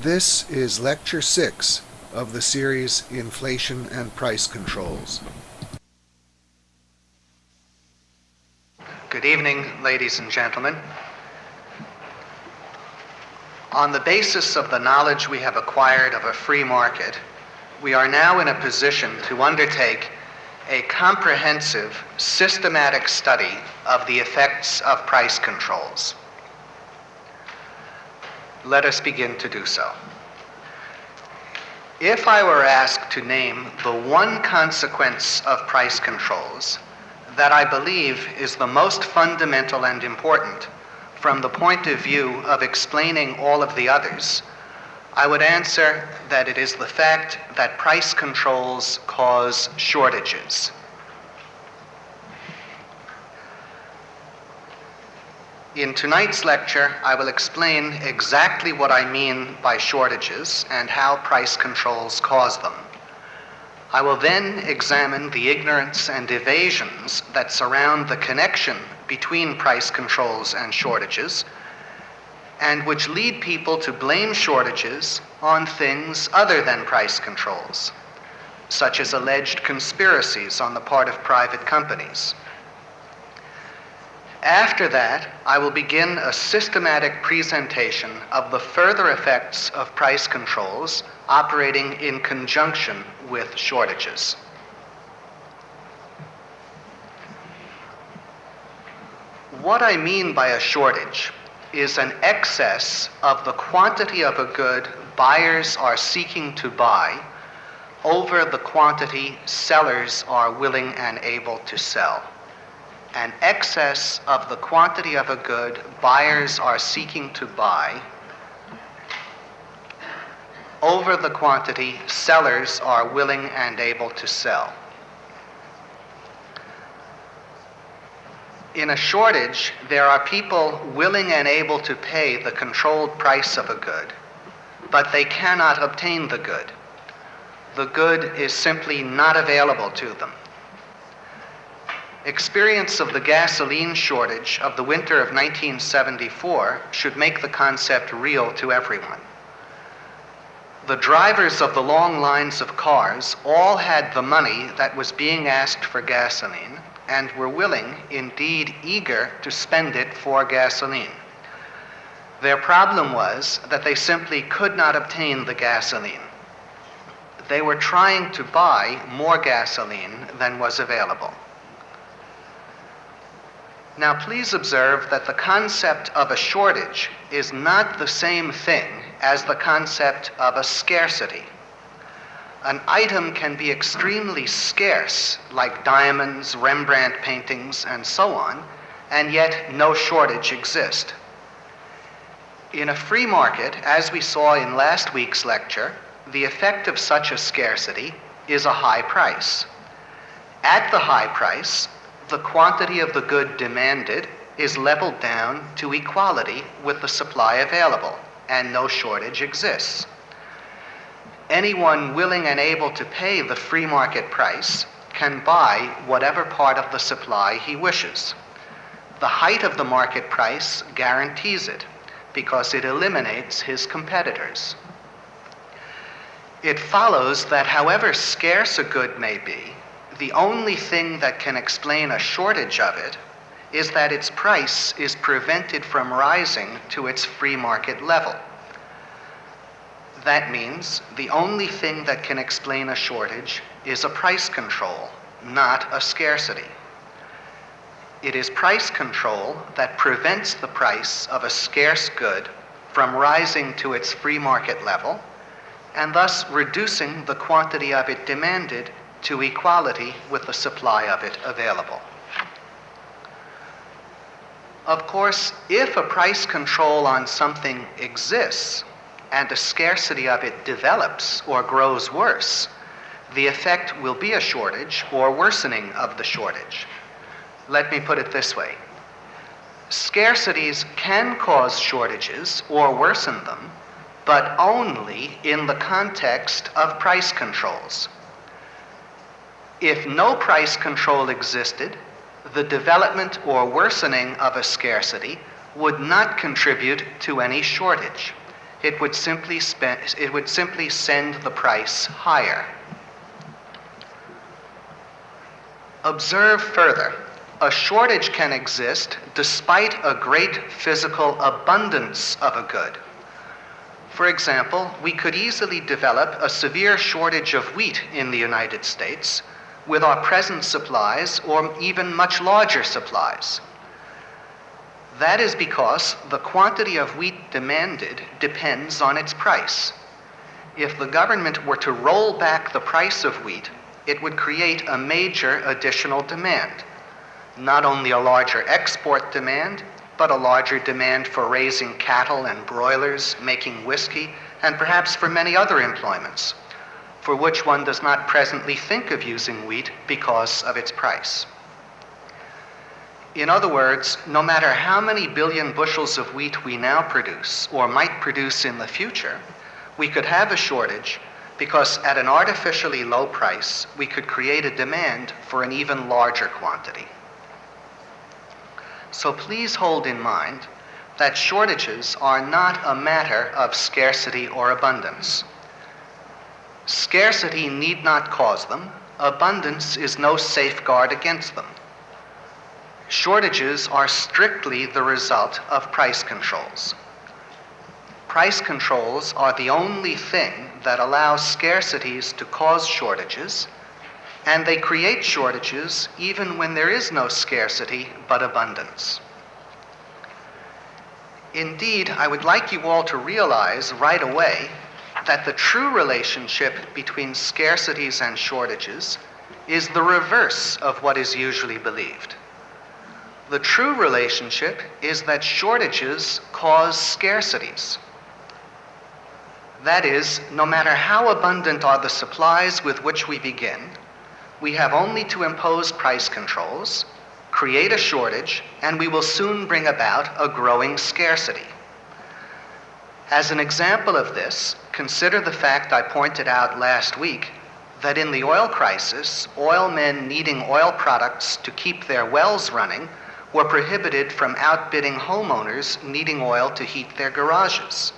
This is Lecture 6 of the series Inflation and Price Controls. Good evening, ladies and gentlemen. On the basis of the knowledge we have acquired of a free market, we are now in a position to undertake a comprehensive, systematic study of the effects of price controls. Let us begin to do so. If I were asked to name the one consequence of price controls that I believe is the most fundamental and important from the point of view of explaining all of the others, I would answer that it is the fact that price controls cause shortages. In tonight's lecture, I will explain exactly what I mean by shortages and how price controls cause them. I will then examine the ignorance and evasions that surround the connection between price controls and shortages, and which lead people to blame shortages on things other than price controls, such as alleged conspiracies on the part of private companies. After that, I will begin a systematic presentation of the further effects of price controls operating in conjunction with shortages. What I mean by a shortage is an excess of the quantity of a good buyers are seeking to buy over the quantity sellers are willing and able to sell. An excess of the quantity of a good buyers are seeking to buy over the quantity sellers are willing and able to sell. In a shortage, there are people willing and able to pay the controlled price of a good, but they cannot obtain the good. The good is simply not available to them. Experience of the gasoline shortage of the winter of 1974 should make the concept real to everyone. The drivers of the long lines of cars all had the money that was being asked for gasoline and were willing, indeed eager, to spend it for gasoline. Their problem was that they simply could not obtain the gasoline. They were trying to buy more gasoline than was available. Now, please observe that the concept of a shortage is not the same thing as the concept of a scarcity. An item can be extremely scarce, like diamonds, Rembrandt paintings, and so on, and yet no shortage exist. In a free market, as we saw in last week's lecture, the effect of such a scarcity is a high price. At the high price, the quantity of the good demanded is leveled down to equality with the supply available, and no shortage exists. Anyone willing and able to pay the free market price can buy whatever part of the supply he wishes. The height of the market price guarantees it because it eliminates his competitors. It follows that however scarce a good may be, the only thing that can explain a shortage of it is that its price is prevented from rising to its free market level. That means the only thing that can explain a shortage is a price control, not a scarcity. It is price control that prevents the price of a scarce good from rising to its free market level, and thus reducing the quantity of it demanded to equality with the supply of it available. Of course, if a price control on something exists, and a scarcity of it develops or grows worse, the effect will be a shortage or worsening of the shortage. Let me put it this way. Scarcities can cause shortages or worsen them, but only in the context of price controls. If no price control existed, the development or worsening of a scarcity would not contribute to any shortage. it would simply send the price higher. Observe further. A shortage can exist despite a great physical abundance of a good. For example, we could easily develop a severe shortage of wheat in the United States with our present supplies or even much larger supplies. That is because the quantity of wheat demanded depends on its price. If the government were to roll back the price of wheat, it would create a major additional demand. Not only a larger export demand, but a larger demand for raising cattle and broilers, making whiskey, and perhaps for many other employments, for which one does not presently think of using wheat because of its price. In other words, no matter how many billion bushels of wheat we now produce or might produce in the future, we could have a shortage because at an artificially low price, we could create a demand for an even larger quantity. So please hold in mind that shortages are not a matter of scarcity or abundance. Scarcity need not cause them. Abundance is no safeguard against them. Shortages are strictly the result of price controls. Price controls are the only thing that allows scarcities to cause shortages, and they create shortages even when there is no scarcity but abundance. Indeed, I would like you all to realize right away that the true relationship between scarcities and shortages is the reverse of what is usually believed. The true relationship is that shortages cause scarcities. That is, no matter how abundant are the supplies with which we begin, we have only to impose price controls, create a shortage, and we will soon bring about a growing scarcity. As an example of this, consider the fact I pointed out last week that in the oil crisis, oil men needing oil products to keep their wells running were prohibited from outbidding homeowners needing oil to heat their garages.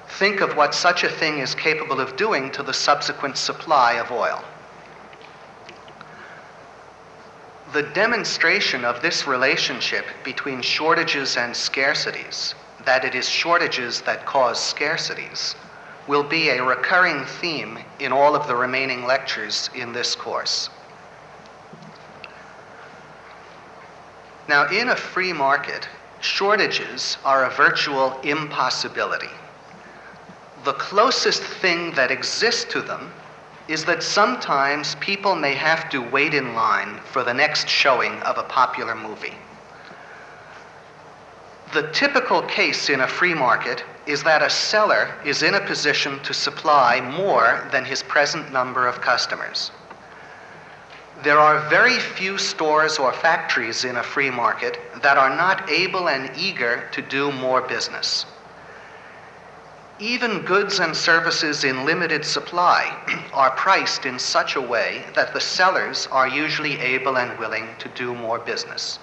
Think of what such a thing is capable of doing to the subsequent supply of oil. The demonstration of this relationship between shortages and scarcities, that it is shortages that cause scarcities, will be a recurring theme in all of the remaining lectures in this course. Now, in a free market, shortages are a virtual impossibility. The closest thing that exists to them is that sometimes people may have to wait in line for the next showing of a popular movie. The typical case in a free market is that a seller is in a position to supply more than his present number of customers. There are very few stores or factories in a free market that are not able and eager to do more business. Even goods and services in limited supply are priced in such a way that the sellers are usually able and willing to do more business.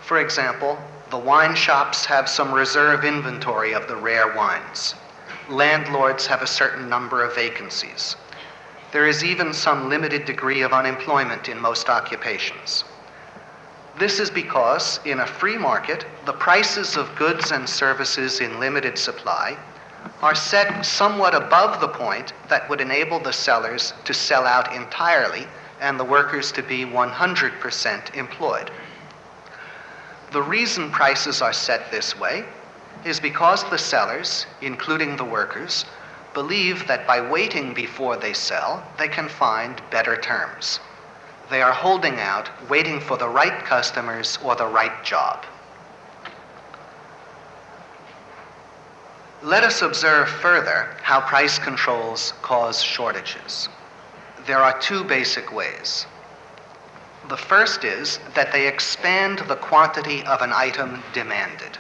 For example, the wine shops have some reserve inventory of the rare wines. Landlords have a certain number of vacancies. There is even some limited degree of unemployment in most occupations. This is because, in a free market, the prices of goods and services in limited supply are set somewhat above the point that would enable the sellers to sell out entirely and the workers to be 100% employed. The reason prices are set this way is because the sellers, including the workers, believe that by waiting before they sell, they can find better terms. They are holding out, waiting for the right customers or the right job. Let us observe further how price controls cause shortages. There are two basic ways. The first is that they expand the quantity of an item demanded.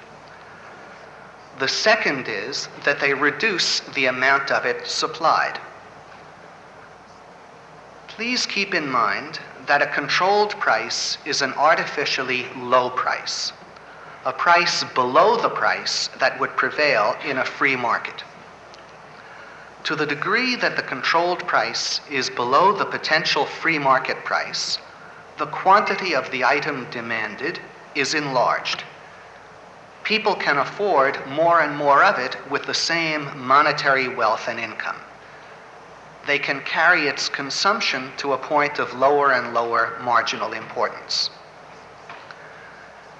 The second is that they reduce the amount of it supplied. Please keep in mind that a controlled price is an artificially low price. a price below the price that would prevail in a free market. To the degree that the controlled price is below the potential free market price, the quantity of the item demanded is enlarged. People can afford more and more of it with the same monetary wealth and income. They can carry its consumption to a point of lower and lower marginal importance.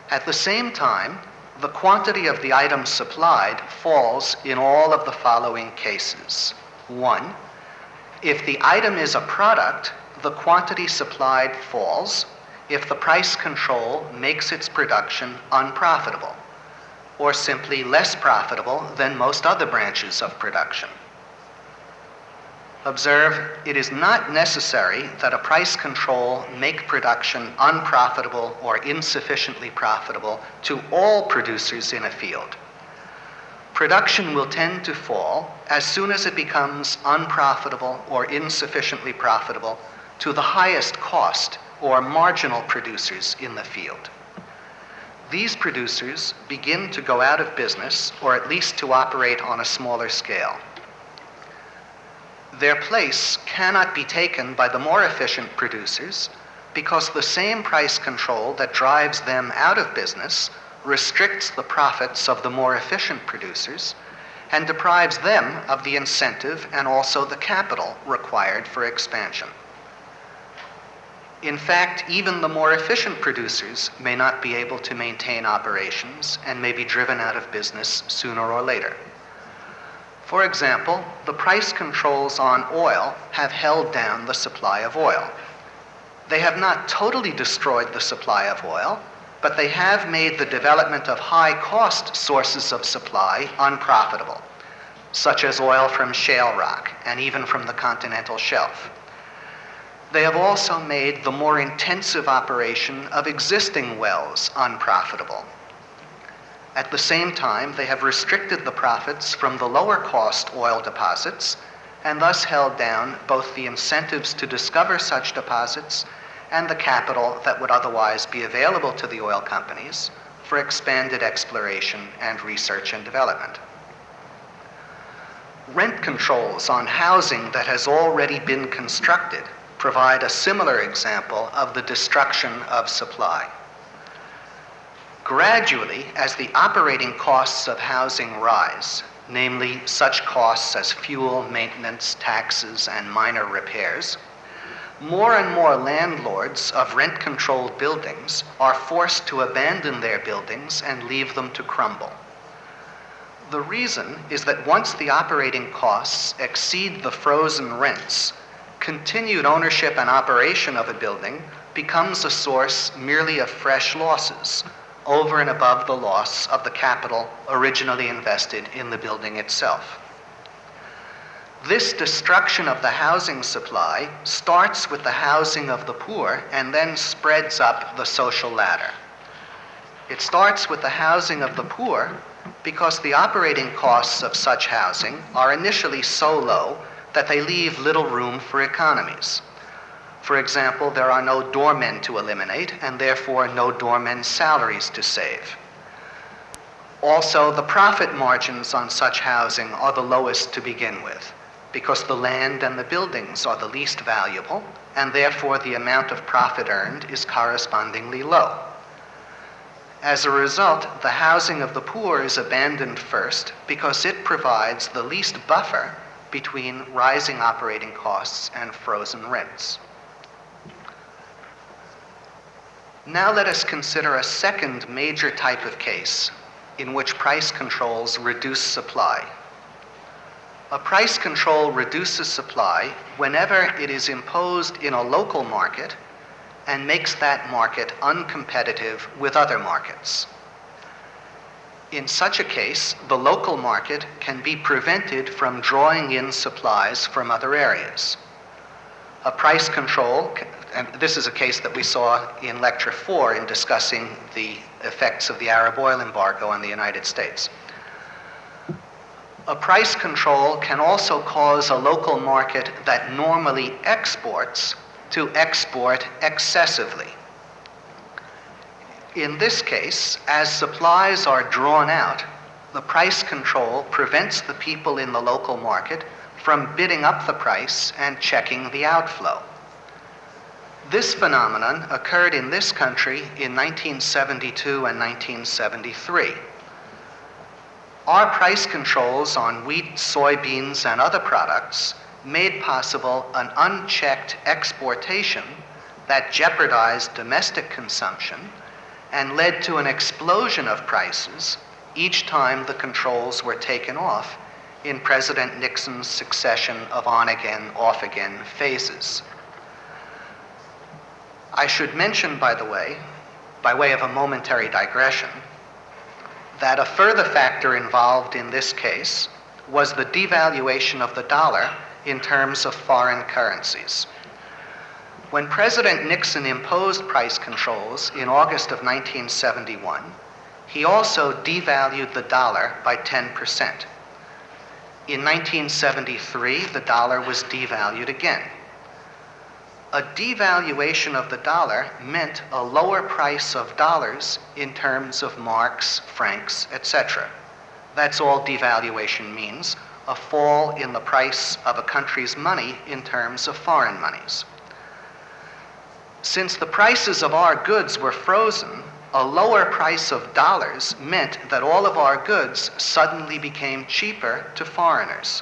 At the same time, the quantity of the item supplied falls in all of the following cases. 1, if the item is a product, the quantity supplied falls if the price control makes its production unprofitable, or simply less profitable than most other branches of production. Observe, it is not necessary that a price control make production unprofitable or insufficiently profitable to all producers in a field. Production will tend to fall as soon as it becomes unprofitable or insufficiently profitable to the highest cost or marginal producers in the field. These producers begin to go out of business, or at least to operate on a smaller scale. Their place cannot be taken by the more efficient producers because the same price control that drives them out of business restricts the profits of the more efficient producers and deprives them of the incentive and also the capital required for expansion. In fact, even the more efficient producers may not be able to maintain operations and may be driven out of business sooner or later. For example, the price controls on oil have held down the supply of oil. They have not totally destroyed the supply of oil, but they have made the development of high-cost sources of supply unprofitable, such as oil from shale rock and even from the continental shelf. They have also made the more intensive operation of existing wells unprofitable. At the same time, they have restricted the profits from the lower-cost oil deposits and thus held down both the incentives to discover such deposits and the capital that would otherwise be available to the oil companies for expanded exploration and research and development. Rent controls on housing that has already been constructed provide a similar example of the destruction of supply. Gradually, as the operating costs of housing rise, namely such costs as fuel, maintenance, taxes, and minor repairs, more and more landlords of rent-controlled buildings are forced to abandon their buildings and leave them to crumble. The reason is that once the operating costs exceed the frozen rents, continued ownership and operation of a building becomes a source merely of fresh losses, over and above the loss of the capital originally invested in the building itself. This destruction of the housing supply starts with the housing of the poor and then spreads up the social ladder. It starts with the housing of the poor because the operating costs of such housing are initially so low that they leave little room for economies. For example, there are no doormen to eliminate and therefore no doormen's salaries to save. Also, the profit margins on such housing are the lowest to begin with because the land and the buildings are the least valuable and therefore the amount of profit earned is correspondingly low. As a result, the housing of the poor is abandoned first because it provides the least buffer between rising operating costs and frozen rents. Now let us consider a second major type of case in which price controls reduce supply. A price control reduces supply whenever it is imposed in a local market and makes that market uncompetitive with other markets. In such a case, the local market can be prevented from drawing in supplies from other areas. A price control, and this is a case that we saw in Lecture 4 in discussing the effects of the Arab oil embargo on the United States. A price control can also cause a local market that normally exports to export excessively. In this case, as supplies are drawn out, the price control prevents the people in the local market from bidding up the price and checking the outflow. This phenomenon occurred in this country in 1972 and 1973. Our price controls on wheat, soybeans, and other products made possible an unchecked exportation that jeopardized domestic consumption and led to an explosion of prices each time the controls were taken off in President Nixon's succession of on-again, off-again phases. I should mention, by the way, by way of a momentary digression, that a further factor involved in this case was the devaluation of the dollar in terms of foreign currencies. When President Nixon imposed price controls in August of 1971, he also devalued the dollar by 10%. In 1973, the dollar was devalued again. A devaluation of the dollar meant a lower price of dollars in terms of marks, francs, etc. That's all devaluation means, a fall in the price of a country's money in terms of foreign monies. Since the prices of our goods were frozen, a lower price of dollars meant that all of our goods suddenly became cheaper to foreigners.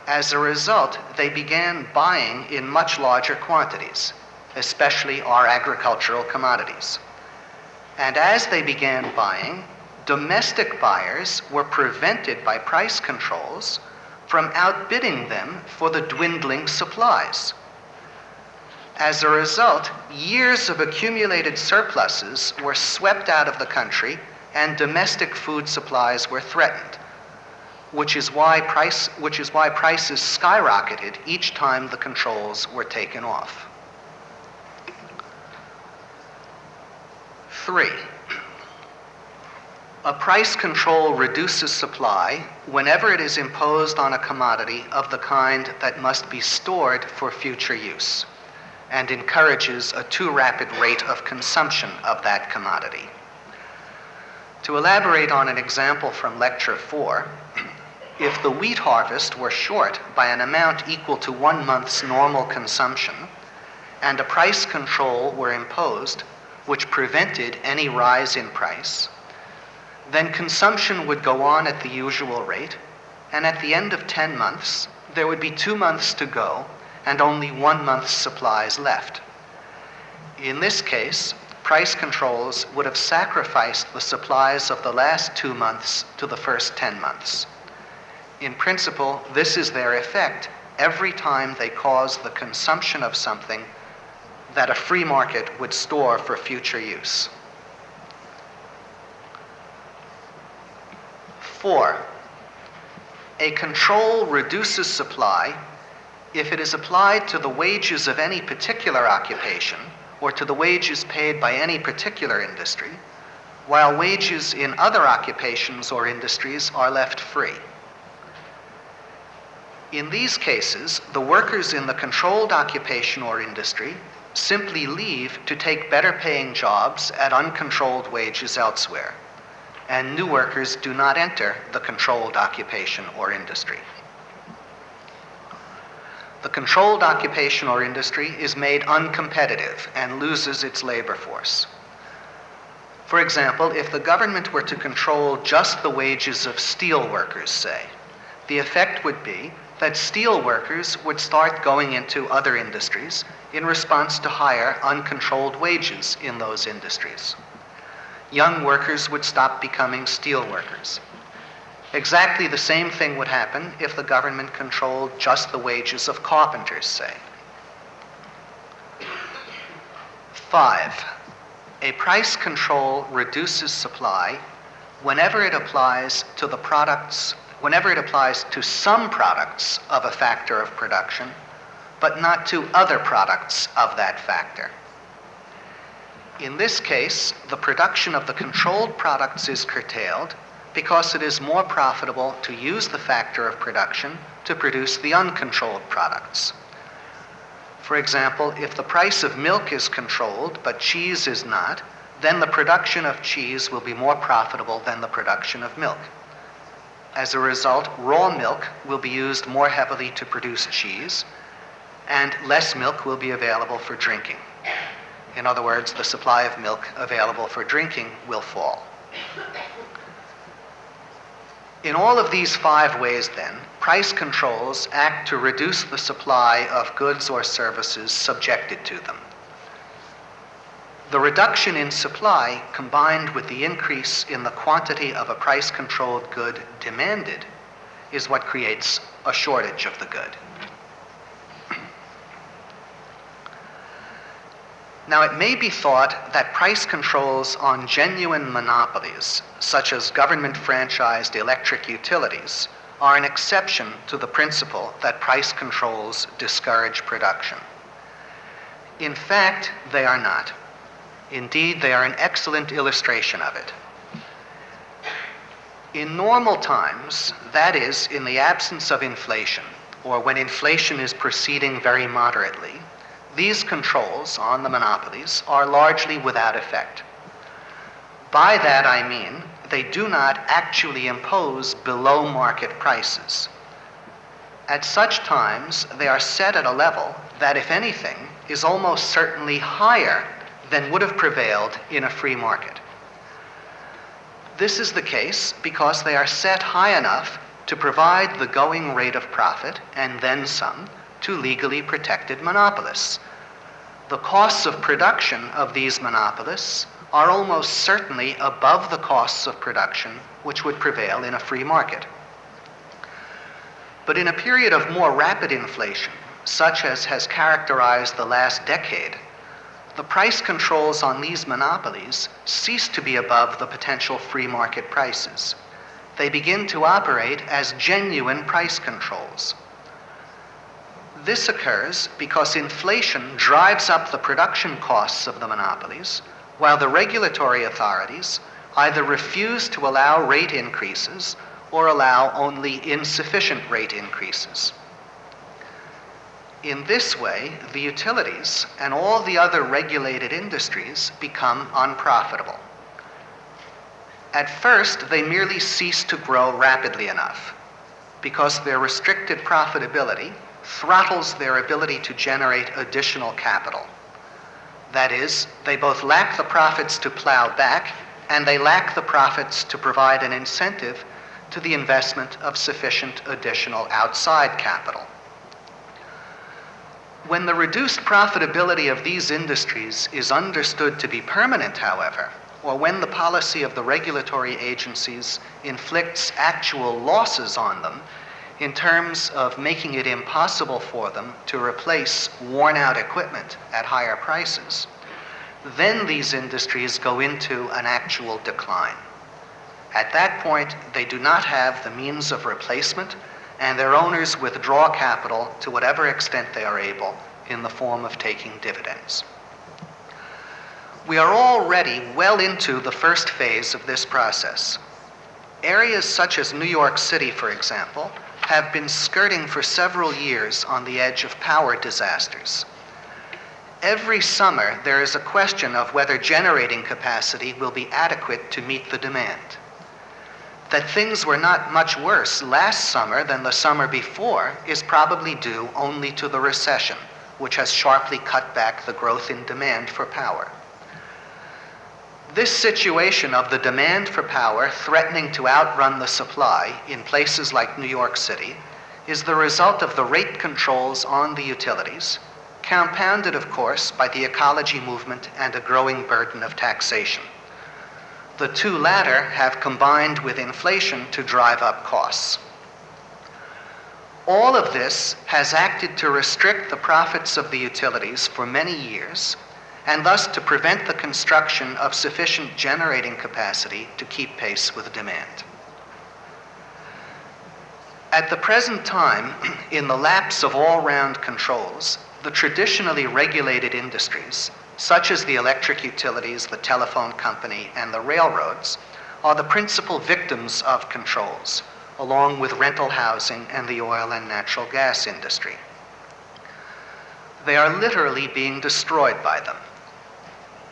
As a result, they began buying in much larger quantities, especially our agricultural commodities. And as they began buying, domestic buyers were prevented by price controls from outbidding them for the dwindling supplies. As a result, years of accumulated surpluses were swept out of the country and domestic food supplies were threatened, which is why prices skyrocketed each time the controls were taken off. 3. A price control reduces supply whenever it is imposed on a commodity of the kind that must be stored for future use, and encourages a too rapid rate of consumption of that commodity. To elaborate on an example from Lecture 4, if the wheat harvest were short by an amount equal to 1 month's normal consumption, and a price control were imposed which prevented any rise in price, then consumption would go on at the usual rate, and at the end of 10 months, there would be 2 months to go and only 1 month's supplies left. In this case, price controls would have sacrificed the supplies of the last 2 months to the first 10 months. In principle, this is their effect every time they cause the consumption of something that a free market would store for future use. 4. A control reduces supply if it is applied to the wages of any particular occupation or to the wages paid by any particular industry, while wages in other occupations or industries are left free. In these cases, the workers in the controlled occupation or industry simply leave to take better paying jobs at uncontrolled wages elsewhere, and new workers do not enter the controlled occupation or industry. The controlled occupation or industry is made uncompetitive and loses its labor force. For example, if the government were to control just the wages of steel workers, say, the effect would be that steel workers would start going into other industries in response to higher uncontrolled wages in those industries. Young workers would stop becoming steel workers. Exactly the same thing would happen if the government controlled just the wages of carpenters, say. 5. A price control reduces supply whenever it applies to some products of a factor of production, but not to other products of that factor. In this case, the production of the controlled products is curtailed because it is more profitable to use the factor of production to produce the uncontrolled products. For example, if the price of milk is controlled but cheese is not, then the production of cheese will be more profitable than the production of milk. As a result, raw milk will be used more heavily to produce cheese, and less milk will be available for drinking. In other words, the supply of milk available for drinking will fall. In all of these 5 ways, then, price controls act to reduce the supply of goods or services subjected to them. The reduction in supply, combined with the increase in the quantity of a price-controlled good demanded, is what creates a shortage of the good. Now, it may be thought that price controls on genuine monopolies, such as government-franchised electric utilities, are an exception to the principle that price controls discourage production. In fact, they are not. Indeed, they are an excellent illustration of it. In normal times, that is, in the absence of inflation, or when inflation is proceeding very moderately, these controls on the monopolies are largely without effect. By that I mean they do not actually impose below-market prices. At such times, they are set at a level that, if anything, is almost certainly higher than would have prevailed in a free market. This is the case because they are set high enough to provide the going rate of profit, and then some, to legally protected monopolists. The costs of production of these monopolists are almost certainly above the costs of production which would prevail in a free market. But in a period of more rapid inflation, such as has characterized the last decade, the price controls on these monopolies cease to be above the potential free market prices. They begin to operate as genuine price controls. This occurs because inflation drives up the production costs of the monopolies, while the regulatory authorities either refuse to allow rate increases or allow only insufficient rate increases. In this way, the utilities and all the other regulated industries become unprofitable. At first, they merely cease to grow rapidly enough because their restricted profitability throttles their ability to generate additional capital. That is, they both lack the profits to plow back, and they lack the profits to provide an incentive to the investment of sufficient additional outside capital. When the reduced profitability of these industries is understood to be permanent, however, or when the policy of the regulatory agencies inflicts actual losses on them in terms of making it impossible for them to replace worn-out equipment at higher prices, then these industries go into an actual decline. At that point, they do not have the means of replacement, and their owners withdraw capital to whatever extent they are able in the form of taking dividends. We are already well into the first phase of this process. Areas such as New York City, for example, have been skirting for several years on the edge of power disasters. Every summer, there is a question of whether generating capacity will be adequate to meet the demand. That things were not much worse last summer than the summer before is probably due only to the recession, which has sharply cut back the growth in demand for power. This situation of the demand for power threatening to outrun the supply in places like New York City is the result of the rate controls on the utilities, compounded, of course, by the ecology movement and a growing burden of taxation. The two latter have combined with inflation to drive up costs. All of this has acted to restrict the profits of the utilities for many years, and thus to prevent the construction of sufficient generating capacity to keep pace with demand. At the present time, in the lapse of all-round controls, the traditionally regulated industries, such as the electric utilities, the telephone company, and the railroads, are the principal victims of controls, along with rental housing and the oil and natural gas industry. They are literally being destroyed by them.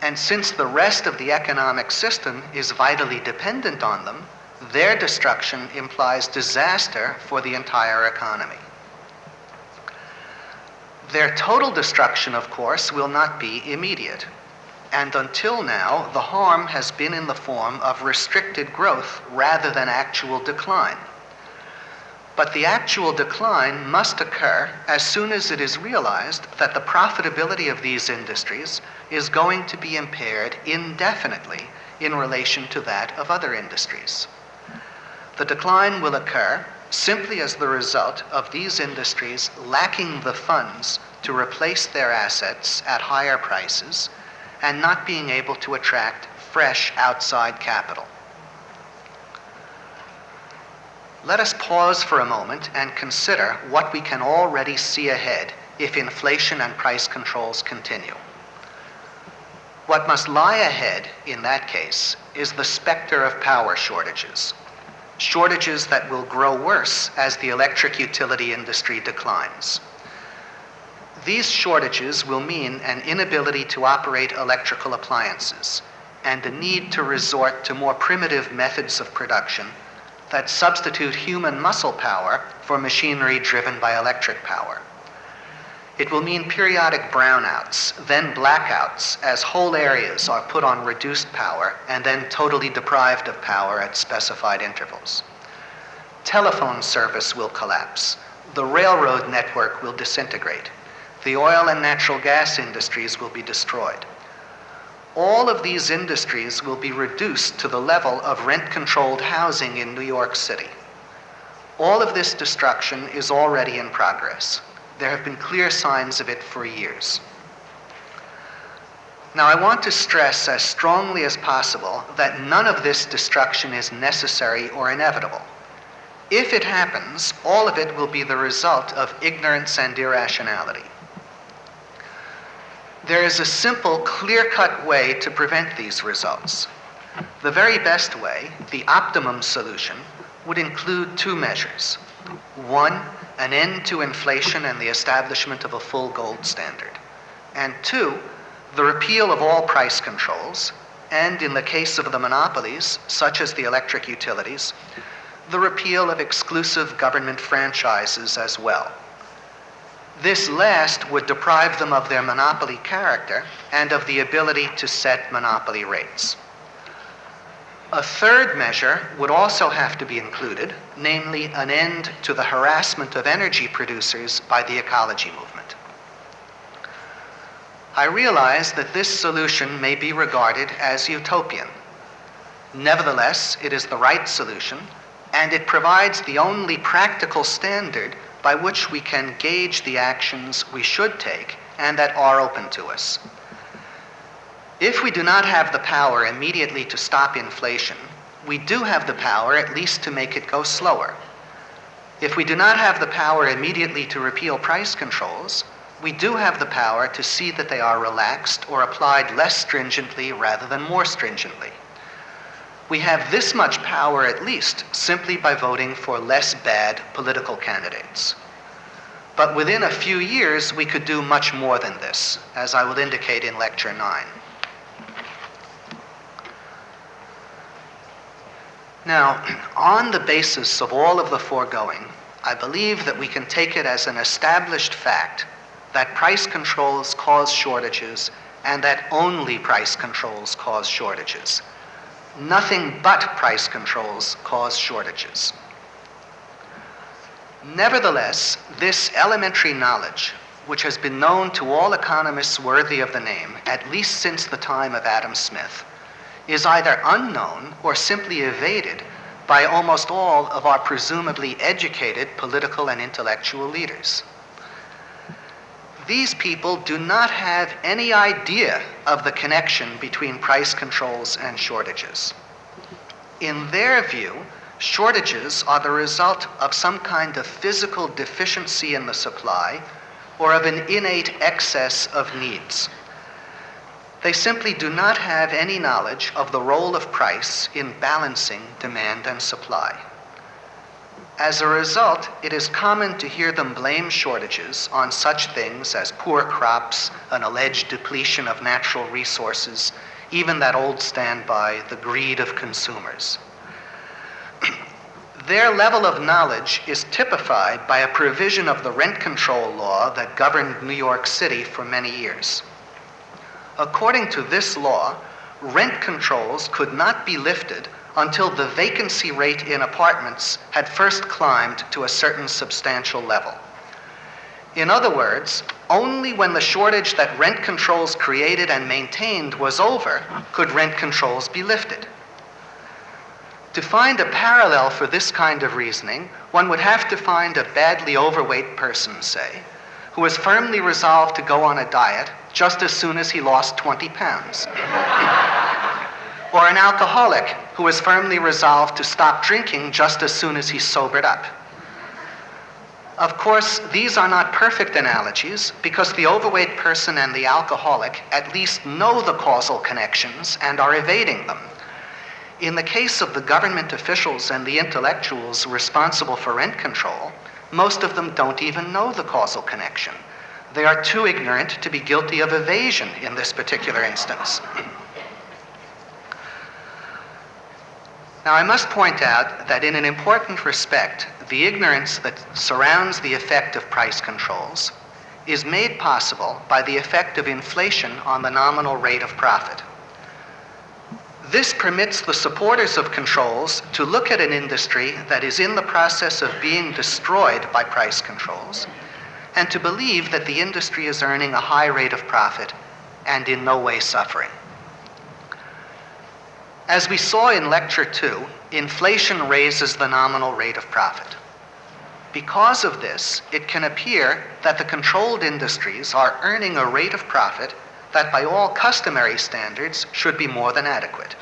And since the rest of the economic system is vitally dependent on them, their destruction implies disaster for the entire economy. Their total destruction, of course, will not be immediate. And until now, the harm has been in the form of restricted growth rather than actual decline. But the actual decline must occur as soon as it is realized that the profitability of these industries is going to be impaired indefinitely in relation to that of other industries. The decline will occur simply as the result of these industries lacking the funds to replace their assets at higher prices and not being able to attract fresh outside capital. Let us pause for a moment and consider what we can already see ahead if inflation and price controls continue. What must lie ahead in that case is the specter of power shortages, shortages that will grow worse as the electric utility industry declines. These shortages will mean an inability to operate electrical appliances and a need to resort to more primitive methods of production that substitute human muscle power for machinery driven by electric power. It will mean periodic brownouts, then blackouts, as whole areas are put on reduced power and then totally deprived of power at specified intervals. Telephone service will collapse. The railroad network will disintegrate. The oil and natural gas industries will be destroyed. All of these industries will be reduced to the level of rent-controlled housing in New York City. All of this destruction is already in progress. There have been clear signs of it for years. Now, I want to stress as strongly as possible that none of this destruction is necessary or inevitable. If it happens, all of it will be the result of ignorance and irrationality. There is a simple, clear-cut way to prevent these results. The very best way, the optimum solution, would include two measures. One, an end to inflation and the establishment of a full gold standard. And two, the repeal of all price controls, and in the case of the monopolies, such as the electric utilities, the repeal of exclusive government franchises as well. This last would deprive them of their monopoly character and of the ability to set monopoly rates. A third measure would also have to be included, namely an end to the harassment of energy producers by the ecology movement. I realize that this solution may be regarded as utopian. Nevertheless, it is the right solution, and it provides the only practical standard by which we can gauge the actions we should take and that are open to us. If we do not have the power immediately to stop inflation, we do have the power at least to make it go slower. If we do not have the power immediately to repeal price controls, we do have the power to see that they are relaxed or applied less stringently rather than more stringently. We have this much power at least simply by voting for less bad political candidates. But within a few years, we could do much more than this, as I will indicate in Lecture 9. Now, on the basis of all of the foregoing, I believe that we can take it as an established fact that price controls cause shortages and that only price controls cause shortages. Nothing but price controls cause shortages. Nevertheless, this elementary knowledge, which has been known to all economists worthy of the name, at least since the time of Adam Smith, is either unknown or simply evaded by almost all of our presumably educated political and intellectual leaders. These people do not have any idea of the connection between price controls and shortages. In their view, shortages are the result of some kind of physical deficiency in the supply or of an innate excess of needs. They simply do not have any knowledge of the role of price in balancing demand and supply. As a result, it is common to hear them blame shortages on such things as poor crops, an alleged depletion of natural resources, even that old standby, the greed of consumers. Their level of knowledge is typified by a provision of the rent control law that governed New York City for many years. According to this law, rent controls could not be lifted until the vacancy rate in apartments had first climbed to a certain substantial level. In other words, only when the shortage that rent controls created and maintained was over could rent controls be lifted. To find a parallel for this kind of reasoning, one would have to find a badly overweight person, say, who was firmly resolved to go on a diet just as soon as he lost 20 pounds. Or an alcoholic who was firmly resolved to stop drinking just as soon as he sobered up. Of course, these are not perfect analogies because the overweight person and the alcoholic at least know the causal connections and are evading them. In the case of the government officials and the intellectuals responsible for rent control, most of them don't even know the causal connection. They are too ignorant to be guilty of evasion in this particular instance. Now, I must point out that in an important respect, the ignorance that surrounds the effect of price controls is made possible by the effect of inflation on the nominal rate of profit. This permits the supporters of controls to look at an industry that is in the process of being destroyed by price controls and to believe that the industry is earning a high rate of profit and in no way suffering. As we saw in Lecture 2, inflation raises the nominal rate of profit. Because of this, it can appear that the controlled industries are earning a rate of profit that by all customary standards should be more than adequate.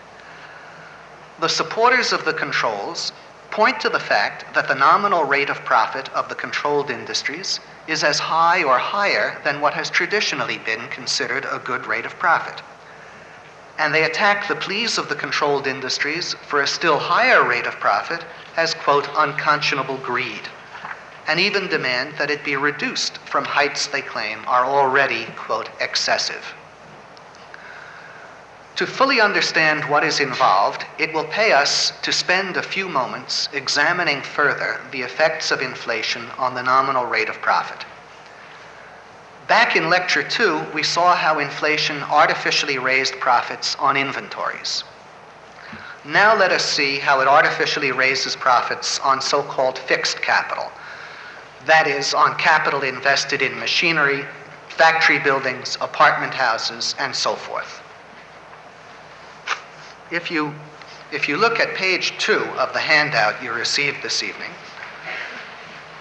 The supporters of the controls point to the fact that the nominal rate of profit of the controlled industries is as high or higher than what has traditionally been considered a good rate of profit. And they attack the pleas of the controlled industries for a still higher rate of profit as, quote, unconscionable greed, and even demand that it be reduced from heights they claim are already, quote, excessive. To fully understand what is involved, it will pay us to spend a few moments examining further the effects of inflation on the nominal rate of profit. Back in Lecture 2, we saw how inflation artificially raised profits on inventories. Now let us see how it artificially raises profits on so-called fixed capital. That is, on capital invested in machinery, factory buildings, apartment houses, and so forth. If you look at page 2 of the handout you received this evening,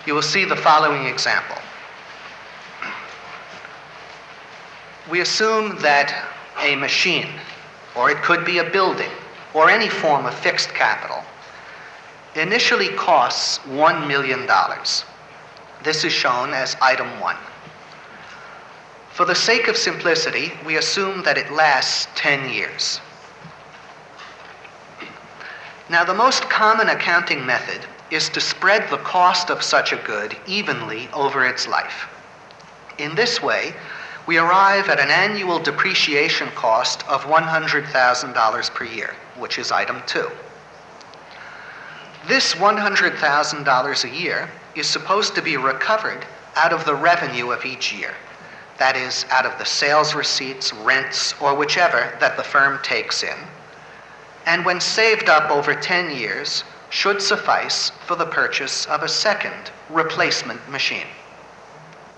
you will see the following example. We assume that a machine, or it could be a building, or any form of fixed capital, initially costs $1 million. This is shown as item 1. For the sake of simplicity, we assume that it lasts 10 years. Now, the most common accounting method is to spread the cost of such a good evenly over its life. In this way, we arrive at an annual depreciation cost of $100,000 per year, which is item 2. This $100,000 a year is supposed to be recovered out of the revenue of each year. That is, out of the sales receipts, rents, or whichever that the firm takes in, and when saved up over 10 years, should suffice for the purchase of a second replacement machine.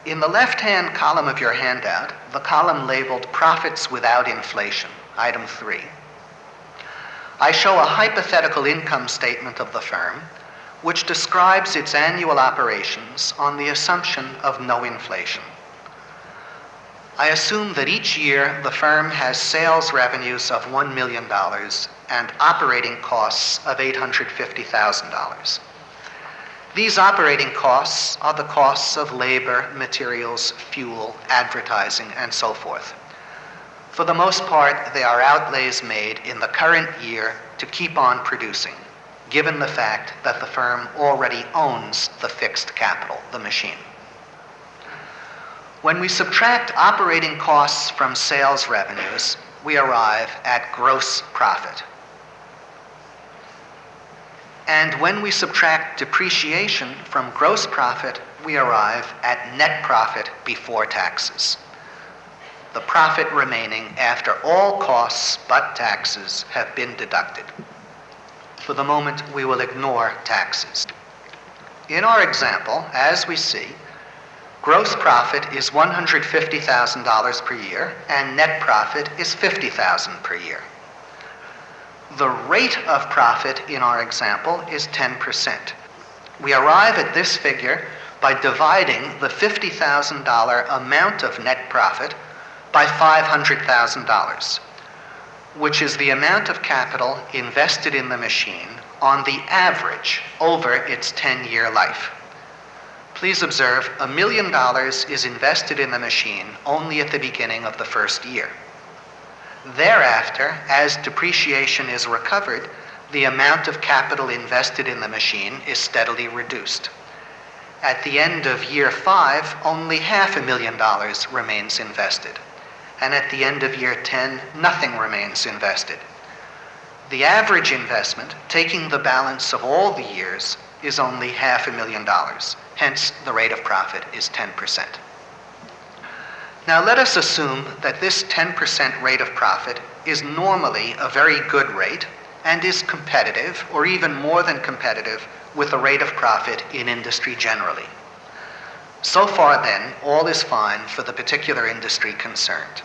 In the left-hand column of your handout, the column labeled Profits Without Inflation, item 3, I show a hypothetical income statement of the firm which describes its annual operations on the assumption of no inflation. I assume that each year the firm has sales revenues of $1 million and operating costs of $850,000. These operating costs are the costs of labor, materials, fuel, advertising, and so forth. For the most part, they are outlays made in the current year to keep on producing. given the fact that the firm already owns the fixed capital, the machine. When we subtract operating costs from sales revenues, we arrive at gross profit. And when we subtract depreciation from gross profit, we arrive at net profit before taxes. The profit remaining after all costs but taxes have been deducted. For the moment, we will ignore taxes. In our example, as we see, gross profit is $150,000 per year, and net profit is $50,000 per year. The rate of profit in our example is 10%. We arrive at this figure by dividing the $50,000 amount of net profit by $500,000, which is the amount of capital invested in the machine on the average over its 10-year life. Please observe, $1 million is invested in the machine only at the beginning of the first year. Thereafter, as depreciation is recovered, the amount of capital invested in the machine is steadily reduced. At the end of year 5, only $500,000 remains invested. And at the end of year 10, nothing remains invested. The average investment, taking the balance of all the years, is only $500,000. Hence, the rate of profit is 10%. Now let us assume that this 10% rate of profit is normally a very good rate and is competitive, or even more than competitive, with the rate of profit in industry generally. So far then, all is fine for the particular industry concerned.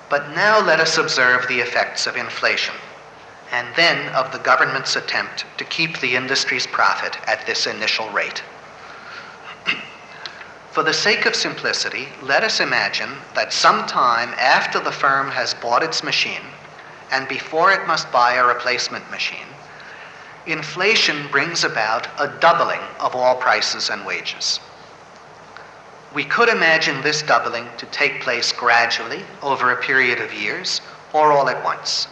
But now let us observe the effects of inflation, and then of the government's attempt to keep the industry's profit at this initial rate. For the sake of simplicity, let us imagine that sometime after the firm has bought its machine, and before it must buy a replacement machine, inflation brings about a doubling of all prices and wages. We could imagine this doubling to take place gradually over a period of years, or all at once.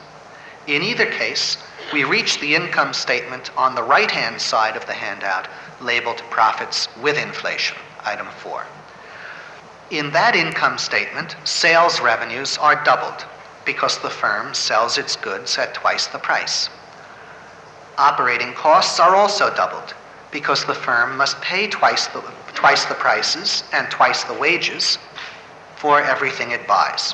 In either case, we reach the income statement on the right-hand side of the handout labeled Profits with Inflation, item 4. In that income statement, sales revenues are doubled because the firm sells its goods at twice the price. Operating costs are also doubled because the firm must pay twice the prices and twice the wages for everything it buys.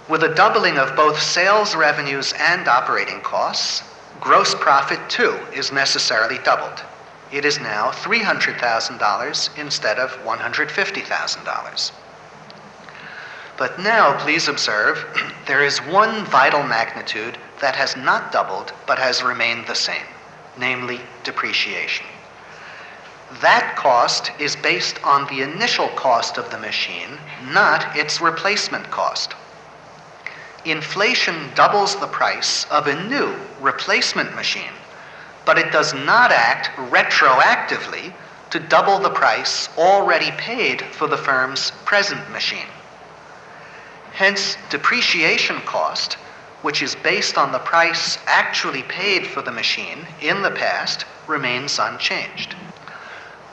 With a doubling of both sales revenues and operating costs, gross profit too is necessarily doubled. It is now $300,000 instead of $150,000. But now, please observe, there is one vital magnitude that has not doubled but has remained the same, namely depreciation. That cost is based on the initial cost of the machine, not its replacement cost. Inflation doubles the price of a new replacement machine, but it does not act retroactively to double the price already paid for the firm's present machine. Hence, depreciation cost, which is based on the price actually paid for the machine in the past, remains unchanged.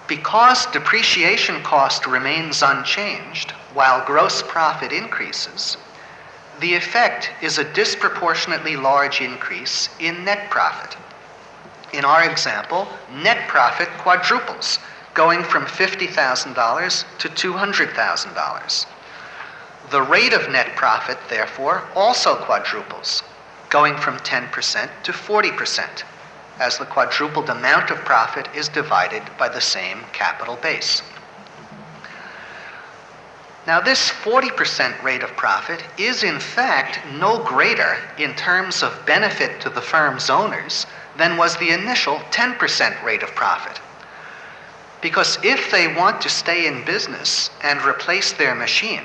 Because depreciation cost remains unchanged while gross profit increases, the effect is a disproportionately large increase in net profit. In our example, net profit quadruples, going from $50,000 to $200,000. The rate of net profit, therefore, also quadruples, going from 10% to 40%, as the quadrupled amount of profit is divided by the same capital base. Now, this 40% rate of profit is in fact no greater in terms of benefit to the firm's owners than was the initial 10% rate of profit. Because if they want to stay in business and replace their machine,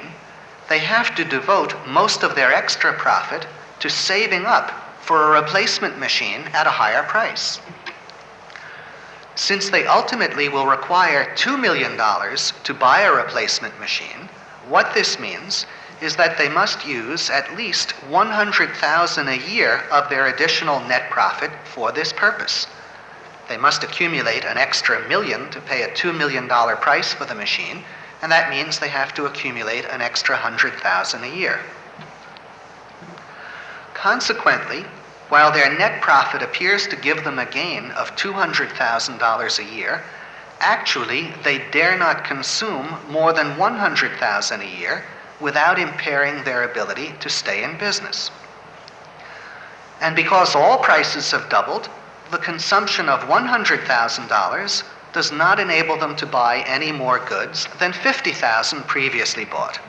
they have to devote most of their extra profit to saving up for a replacement machine at a higher price. Since they ultimately will require $2 million to buy a replacement machine, what this means is that they must use at least $100,000 a year of their additional net profit for this purpose. They must accumulate an extra $1 million to pay a $2 million price for the machine, and that means they have to accumulate an extra $100,000 a year. Consequently, while their net profit appears to give them a gain of $200,000 a year, actually they dare not consume more than $100,000 a year without impairing their ability to stay in business. And because all prices have doubled, the consumption of $100,000 does not enable them to buy any more goods than $50,000 previously bought.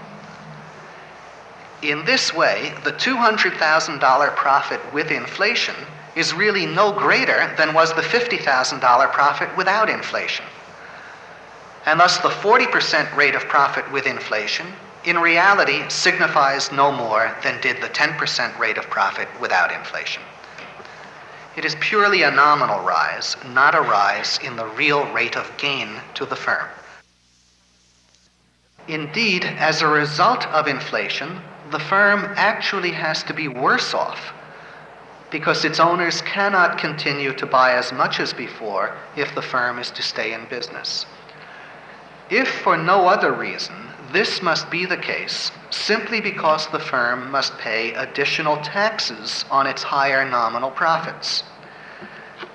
In this way, the $200,000 profit with inflation is really no greater than was the $50,000 profit without inflation. And thus the 40% rate of profit with inflation in reality signifies no more than did the 10% rate of profit without inflation. It is purely a nominal rise, not a rise in the real rate of gain to the firm. Indeed, as a result of inflation, the firm actually has to be worse off because its owners cannot continue to buy as much as before if the firm is to stay in business. If for no other reason, this must be the case simply because the firm must pay additional taxes on its higher nominal profits.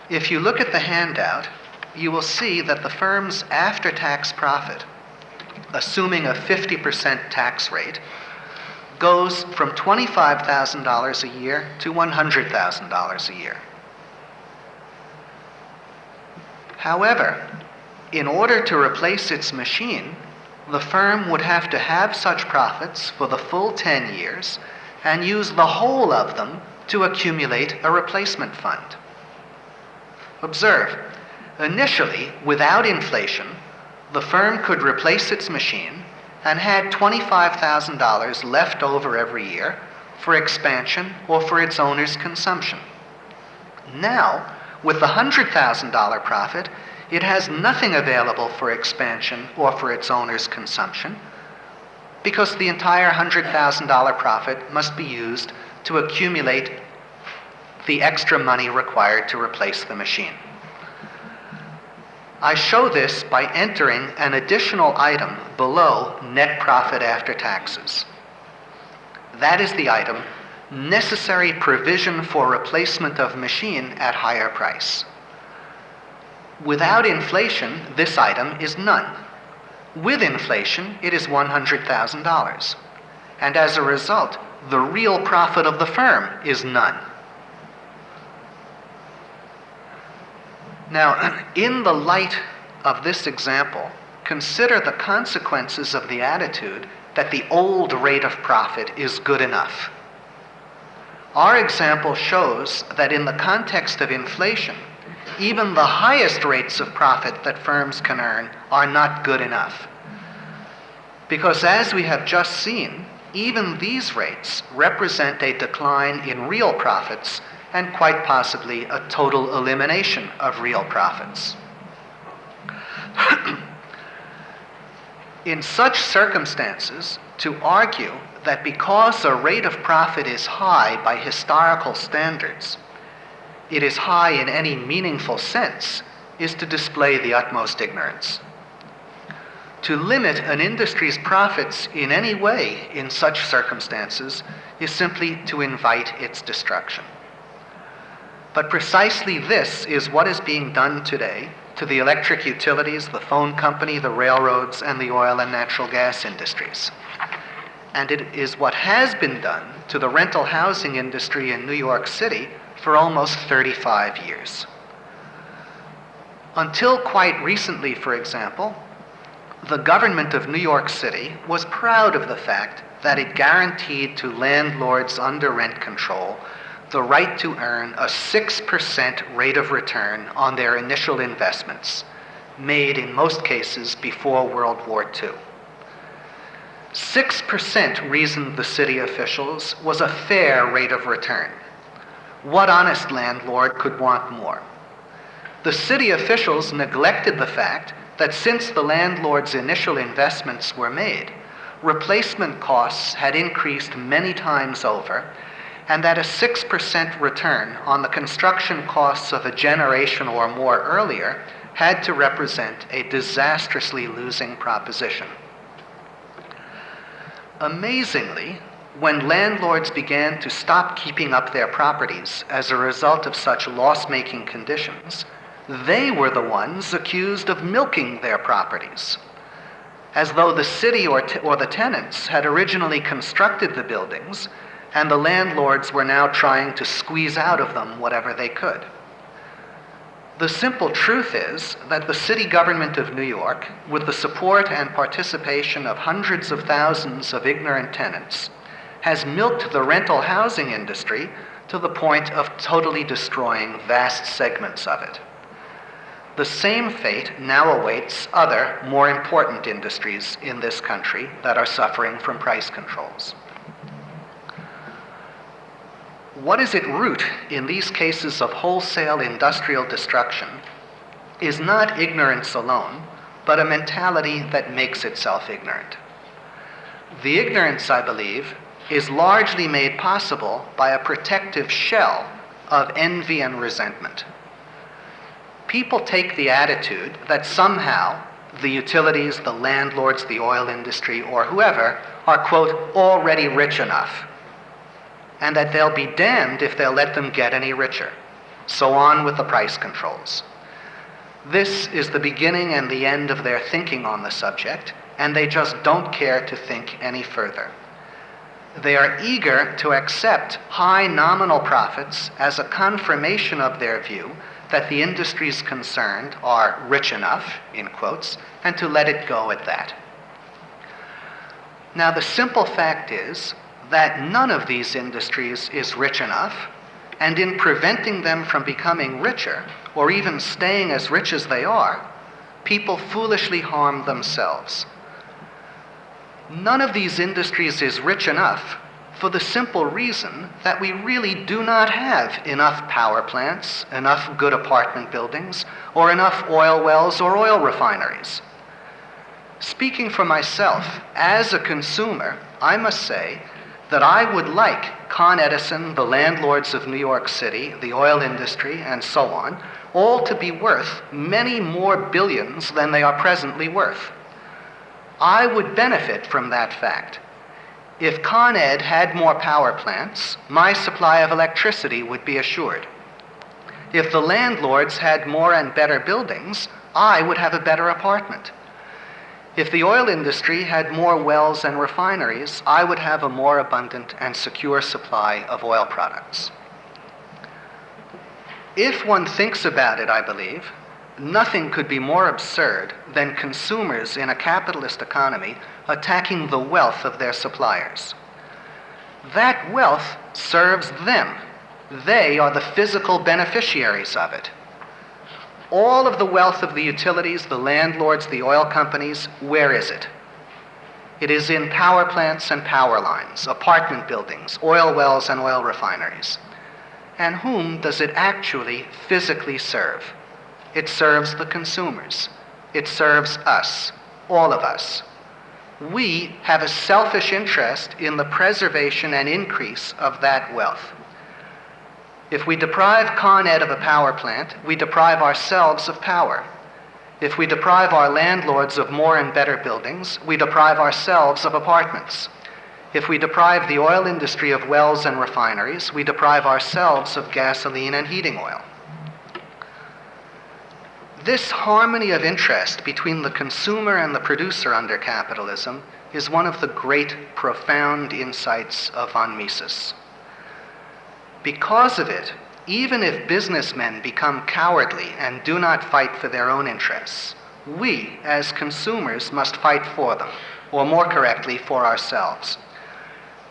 If you look at the handout, you will see that the firm's after-tax profit, assuming a 50% tax rate, goes from $25,000 a year to $100,000 a year. However, in order to replace its machine, the firm would have to have such profits for the full 10 years and use the whole of them to accumulate a replacement fund. Observe, initially, without inflation, the firm could replace its machine and had $25,000 left over every year for expansion or for its owner's consumption. Now, with the $100,000 profit, it has nothing available for expansion or for its owner's consumption because the entire $100,000 profit must be used to accumulate the extra money required to replace the machine. I show this by entering an additional item below net profit after taxes. That is the item necessary provision for replacement of machine at higher price. Without inflation, this item is none. With inflation, it is $100,000. And as a result, the real profit of the firm is none. Now, in the light of this example, consider the consequences of the attitude that the old rate of profit is good enough. Our example shows that in the context of inflation, even the highest rates of profit that firms can earn are not good enough. Because as we have just seen, even these rates represent a decline in real profits and quite possibly a total elimination of real profits. In such circumstances, to argue that because a rate of profit is high by historical standards, it is high in any meaningful sense, is to display the utmost ignorance. To limit an industry's profits in any way in such circumstances is simply to invite its destruction. But precisely this is what is being done today to the electric utilities, the phone company, the railroads, and the oil and natural gas industries. And it is what has been done to the rental housing industry in New York City for almost 35 years. Until quite recently, for example, the government of New York City was proud of the fact that it guaranteed to landlords under rent control the right to earn a 6% rate of return on their initial investments, made in most cases before World War II. 6%, reasoned the city officials, was a fair rate of return. What honest landlord could want more? The city officials neglected the fact that since the landlord's initial investments were made, replacement costs had increased many times over, and that a 6% return on the construction costs of a generation or more earlier had to represent a disastrously losing proposition. Amazingly, when landlords began to stop keeping up their properties as a result of such loss-making conditions, they were the ones accused of milking their properties, as though the city or the tenants had originally constructed the buildings and the landlords were now trying to squeeze out of them whatever they could. The simple truth is that the city government of New York, with the support and participation of hundreds of thousands of ignorant tenants, has milked the rental housing industry to the point of totally destroying vast segments of it. The same fate now awaits other, more important industries in this country that are suffering from price controls. What is at root in these cases of wholesale industrial destruction is not ignorance alone, but a mentality that makes itself ignorant. The ignorance, I believe, is largely made possible by a protective shell of envy and resentment. People take the attitude that somehow the utilities, the landlords, the oil industry, or whoever are, quote, already rich enough, and that they'll be damned if they'll let them get any richer. So on with the price controls. This is the beginning and the end of their thinking on the subject, and they just don't care to think any further. They are eager to accept high nominal profits as a confirmation of their view that the industries concerned are rich enough, in quotes, and to let it go at that. Now, the simple fact is that none of these industries is rich enough, and in preventing them from becoming richer, or even staying as rich as they are, people foolishly harm themselves. None of these industries is rich enough for the simple reason that we really do not have enough power plants, enough good apartment buildings, or enough oil wells or oil refineries. Speaking for myself, as a consumer, I must say that I would like Con Edison, the landlords of New York City, the oil industry, and so on, all to be worth many more billions than they are presently worth. I would benefit from that fact. If Con Ed had more power plants, my supply of electricity would be assured. If the landlords had more and better buildings, I would have a better apartment. If the oil industry had more wells and refineries, I would have a more abundant and secure supply of oil products. If one thinks about it, I believe, nothing could be more absurd than consumers in a capitalist economy attacking the wealth of their suppliers. That wealth serves them. They are the physical beneficiaries of it. All of the wealth of the utilities, the landlords, the oil companies, where is it? It is in power plants and power lines, apartment buildings, oil wells and oil refineries. And whom does it actually physically serve? It serves the consumers. It serves us, all of us. We have a selfish interest in the preservation and increase of that wealth. If we deprive Con Ed of a power plant, we deprive ourselves of power. If we deprive our landlords of more and better buildings, we deprive ourselves of apartments. If we deprive the oil industry of wells and refineries, we deprive ourselves of gasoline and heating oil. This harmony of interest between the consumer and the producer under capitalism is one of the great, profound insights of von Mises. Because of it, even if businessmen become cowardly and do not fight for their own interests, we, as consumers, must fight for them, or more correctly, for ourselves.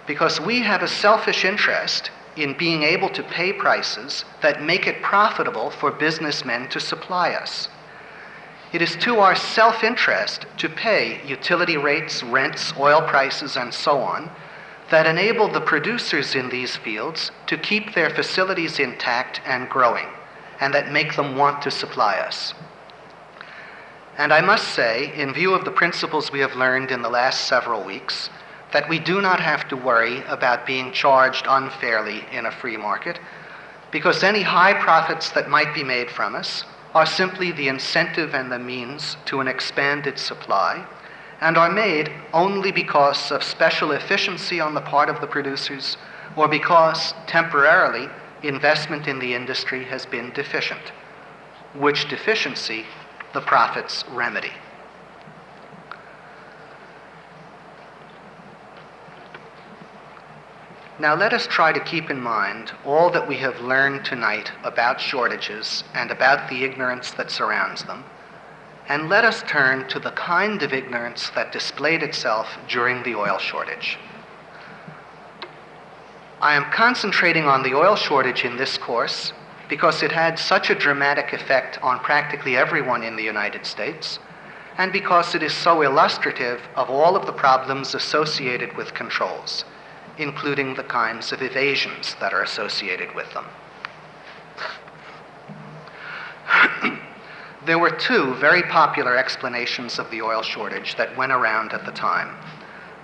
Because we have a selfish interest in being able to pay prices that make it profitable for businessmen to supply us. It is to our self-interest to pay utility rates, rents, oil prices, and so on, that enable the producers in these fields to keep their facilities intact and growing, and that make them want to supply us. And I must say, in view of the principles we have learned in the last several weeks, that we do not have to worry about being charged unfairly in a free market, because any high profits that might be made from us are simply the incentive and the means to an expanded supply, and are made only because of special efficiency on the part of the producers, or because, temporarily, investment in the industry has been deficient, which deficiency the profits remedy. Now let us try to keep in mind all that we have learned tonight about shortages and about the ignorance that surrounds them, and let us turn to the kind of ignorance that displayed itself during the oil shortage. I am concentrating on the oil shortage in this course because it had such a dramatic effect on practically everyone in the United States, and because it is so illustrative of all of the problems associated with controls, including the kinds of evasions that are associated with them. There were two very popular explanations of the oil shortage that went around at the time,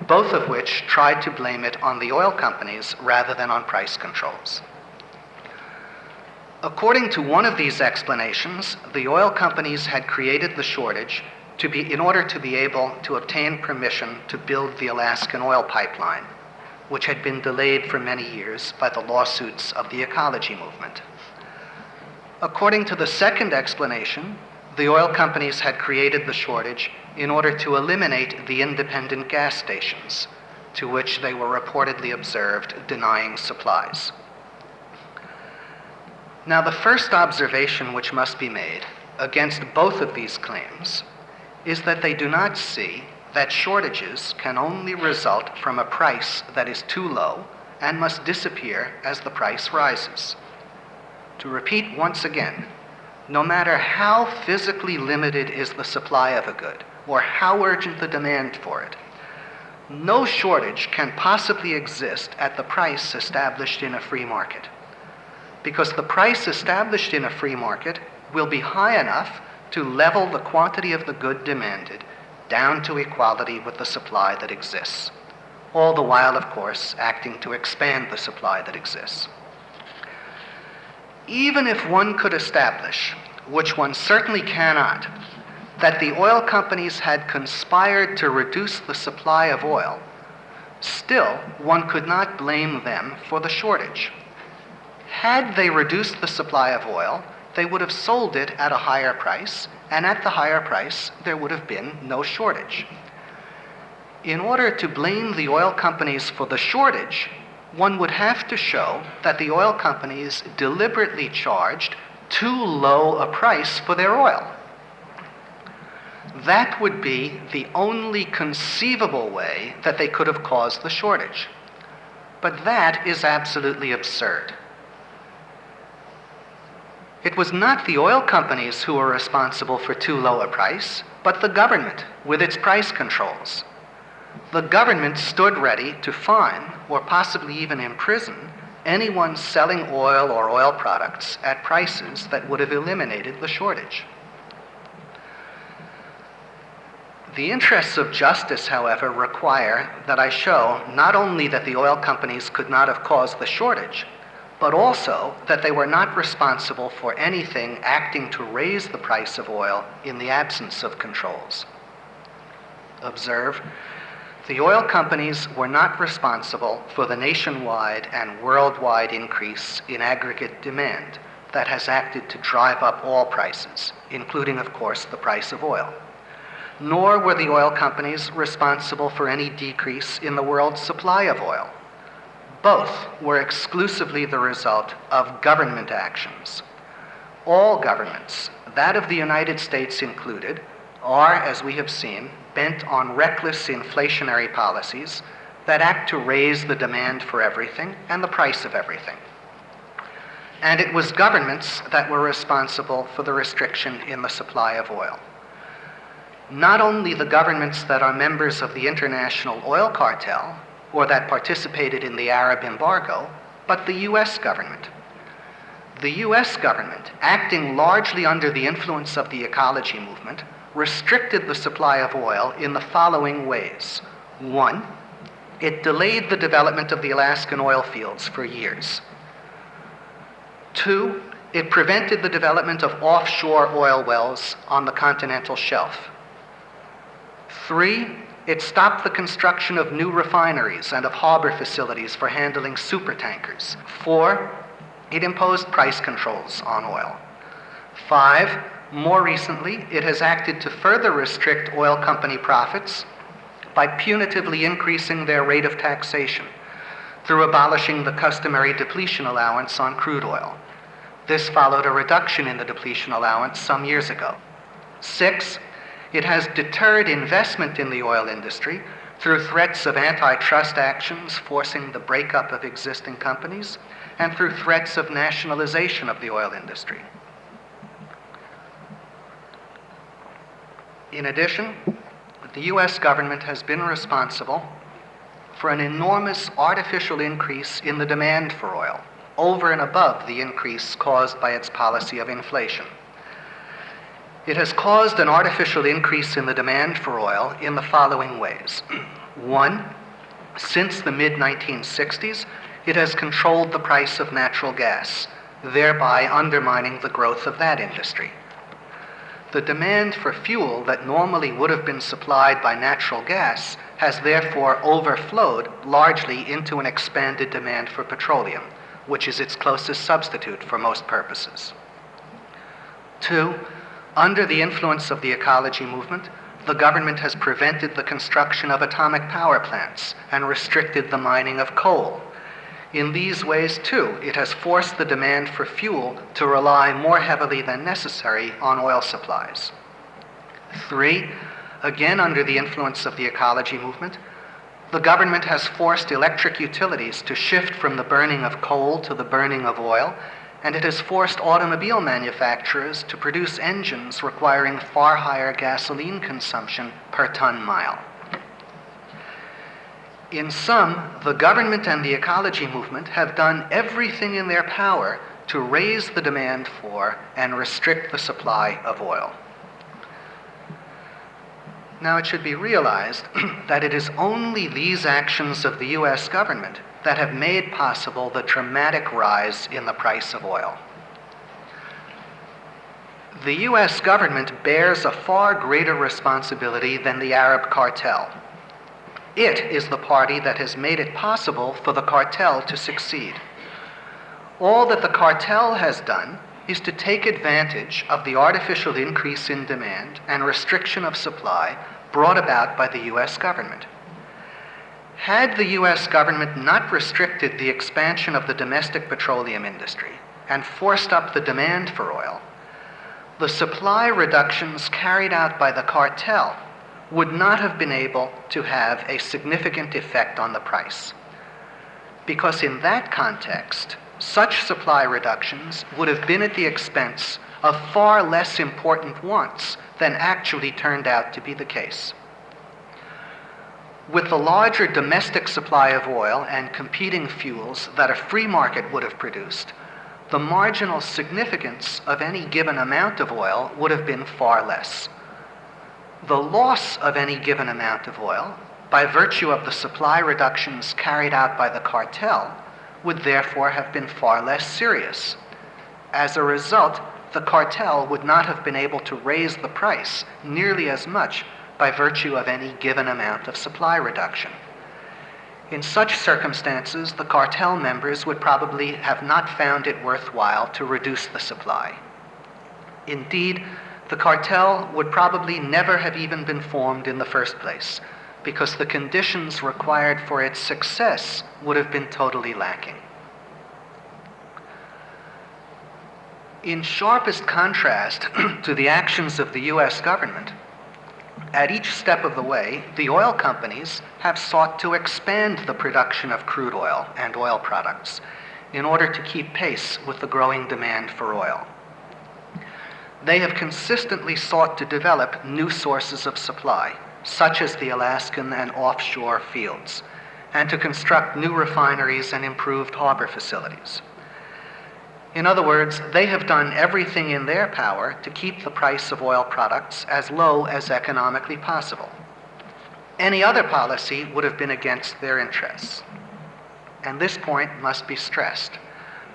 both of which tried to blame it on the oil companies rather than on price controls. According to one of these explanations, the oil companies had created the shortage in order to be able to obtain permission to build the Alaskan oil pipeline, which had been delayed for many years by the lawsuits of the ecology movement. According to the second explanation, the oil companies had created the shortage in order to eliminate the independent gas stations, to which they were reportedly observed denying supplies. Now, the first observation which must be made against both of these claims is that they do not see that shortages can only result from a price that is too low and must disappear as the price rises. To repeat once again, no matter how physically limited is the supply of a good or how urgent the demand for it, no shortage can possibly exist at the price established in a free market, because the price established in a free market will be high enough to level the quantity of the good demanded down to equality with the supply that exists, all the while, of course, acting to expand the supply that exists. Even if one could establish, which one certainly cannot, that the oil companies had conspired to reduce the supply of oil, still one could not blame them for the shortage. Had they reduced the supply of oil, they would have sold it at a higher price, and at the higher price, there would have been no shortage. In order to blame the oil companies for the shortage, one would have to show that the oil companies deliberately charged too low a price for their oil. That would be the only conceivable way that they could have caused the shortage. But that is absolutely absurd. It was not the oil companies who were responsible for too low a price, but the government with its price controls. The government stood ready to fine, or possibly even imprison, anyone selling oil or oil products at prices that would have eliminated the shortage. The interests of justice, however, require that I show not only that the oil companies could not have caused the shortage, but also that they were not responsible for anything acting to raise the price of oil in the absence of controls. Observe, the oil companies were not responsible for the nationwide and worldwide increase in aggregate demand that has acted to drive up all prices, including, of course, the price of oil. Nor were the oil companies responsible for any decrease in the world's supply of oil. Both were exclusively the result of government actions. All governments, that of the United States included, are, as we have seen, bent on reckless inflationary policies that act to raise the demand for everything and the price of everything. And it was governments that were responsible for the restriction in the supply of oil. Not only the governments that are members of the International Oil Cartel or that participated in the Arab embargo, but the US government. the US government, acting largely under the influence of the ecology movement, restricted the supply of oil in the following ways. One, it delayed the development of the Alaskan oil fields for years. Two, it prevented the development of offshore oil wells on the continental shelf. Three, it stopped the construction of new refineries and of harbor facilities for handling supertankers. Four, it imposed price controls on oil. Five, more recently, it has acted to further restrict oil company profits by punitively increasing their rate of taxation through abolishing the customary depletion allowance on crude oil. This followed a reduction in the depletion allowance some years ago. Six, it has deterred investment in the oil industry through threats of antitrust actions forcing the breakup of existing companies and through threats of nationalization of the oil industry. In addition, the US government has been responsible for an enormous artificial increase in the demand for oil, over and above the increase caused by its policy of inflation. It has caused an artificial increase in the demand for oil in the following ways. One, since the mid-1960s, it has controlled the price of natural gas, thereby undermining the growth of that industry. The demand for fuel that normally would have been supplied by natural gas has therefore overflowed largely into an expanded demand for petroleum, which is its closest substitute for most purposes. Two, under the influence of the ecology movement, the government has prevented the construction of atomic power plants and restricted the mining of coal. In these ways, too, it has forced the demand for fuel to rely more heavily than necessary on oil supplies. Three, again under the influence of the ecology movement, the government has forced electric utilities to shift from the burning of coal to the burning of oil, and it has forced automobile manufacturers to produce engines requiring far higher gasoline consumption per ton mile. In sum, the government and the ecology movement have done everything in their power to raise the demand for and restrict the supply of oil. Now, it should be realized that it is only these actions of the US government that have made possible the dramatic rise in the price of oil. The US government bears a far greater responsibility than the Arab cartel. It is the party that has made it possible for the cartel to succeed. All that the cartel has done is to take advantage of the artificial increase in demand and restriction of supply brought about by the US government. Had the US government not restricted the expansion of the domestic petroleum industry and forced up the demand for oil, the supply reductions carried out by the cartel would not have been able to have a significant effect on the price. Because in that context, such supply reductions would have been at the expense of far less important wants than actually turned out to be the case. With the larger domestic supply of oil and competing fuels that a free market would have produced, the marginal significance of any given amount of oil would have been far less. The loss of any given amount of oil, by virtue of the supply reductions carried out by the cartel, would therefore have been far less serious. As a result, the cartel would not have been able to raise the price nearly as much by virtue of any given amount of supply reduction. In such circumstances, the cartel members would probably have not found it worthwhile to reduce the supply. Indeed, the cartel would probably never have even been formed in the first place, because the conditions required for its success would have been totally lacking. In sharpest contrast to the actions of the US government, at each step of the way, the oil companies have sought to expand the production of crude oil and oil products in order to keep pace with the growing demand for oil. They have consistently sought to develop new sources of supply, such as the Alaskan and offshore fields, and to construct new refineries and improved harbor facilities. In other words, they have done everything in their power to keep the price of oil products as low as economically possible. Any other policy would have been against their interests. And this point must be stressed.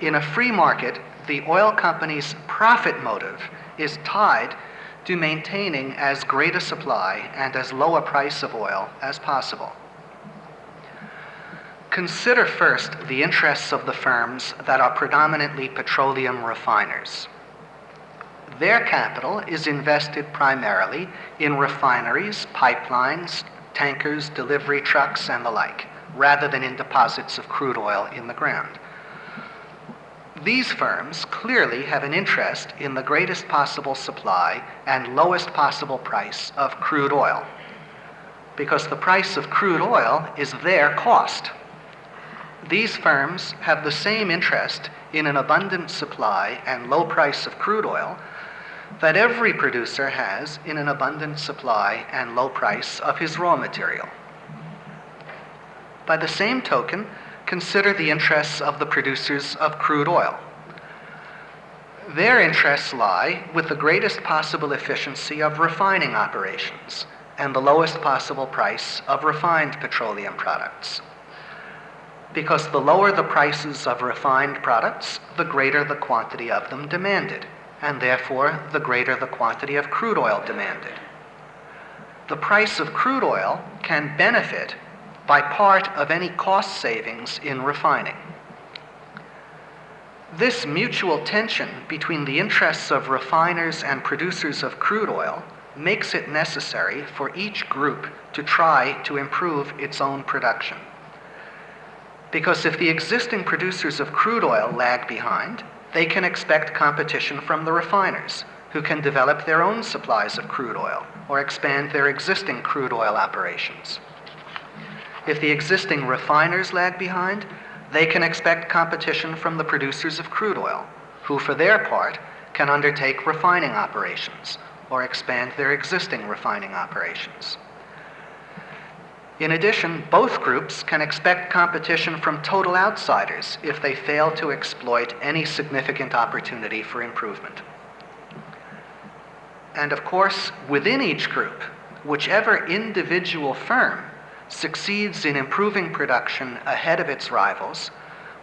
In a free market, the oil company's profit motive is tied to maintaining as great a supply and as low a price of oil as possible. Consider first the interests of the firms that are predominantly petroleum refiners. Their capital is invested primarily in refineries, pipelines, tankers, delivery trucks, and the like, rather than in deposits of crude oil in the ground. These firms clearly have an interest in the greatest possible supply and lowest possible price of crude oil, because the price of crude oil is their cost. These firms have the same interest in an abundant supply and low price of crude oil that every producer has in an abundant supply and low price of his raw material. By the same token, consider the interests of the producers of crude oil. Their interests lie with the greatest possible efficiency of refining operations and the lowest possible price of refined petroleum products. Because the lower the prices of refined products, the greater the quantity of them demanded, and therefore the greater the quantity of crude oil demanded. The price of crude oil can benefit by part of any cost savings in refining. This mutual tension between the interests of refiners and producers of crude oil makes it necessary for each group to try to improve its own production. Because if the existing producers of crude oil lag behind, they can expect competition from the refiners, who can develop their own supplies of crude oil or expand their existing crude oil operations. If the existing refiners lag behind, they can expect competition from the producers of crude oil, who for their part can undertake refining operations or expand their existing refining operations. In addition, both groups can expect competition from total outsiders if they fail to exploit any significant opportunity for improvement. And of course, within each group, whichever individual firm succeeds in improving production ahead of its rivals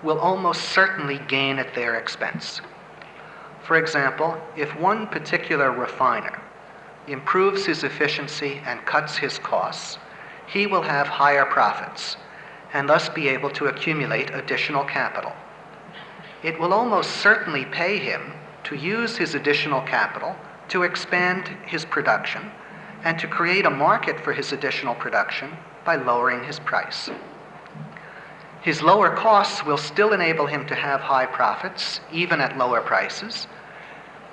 will almost certainly gain at their expense. For example, if one particular refiner improves his efficiency and cuts his costs, he will have higher profits and thus be able to accumulate additional capital. It will almost certainly pay him to use his additional capital to expand his production and to create a market for his additional production by lowering his price. His lower costs will still enable him to have high profits, even at lower prices,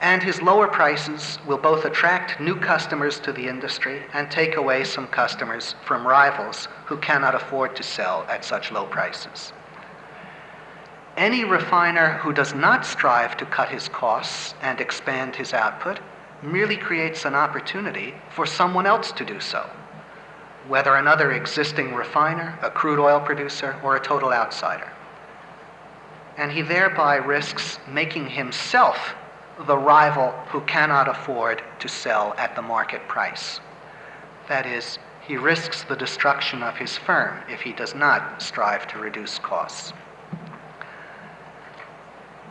and his lower prices will both attract new customers to the industry and take away some customers from rivals who cannot afford to sell at such low prices. Any refiner who does not strive to cut his costs and expand his output merely creates an opportunity for someone else to do so, whether another existing refiner, a crude oil producer, or a total outsider. And he thereby risks making himself the rival who cannot afford to sell at the market price. That is, he risks the destruction of his firm if he does not strive to reduce costs.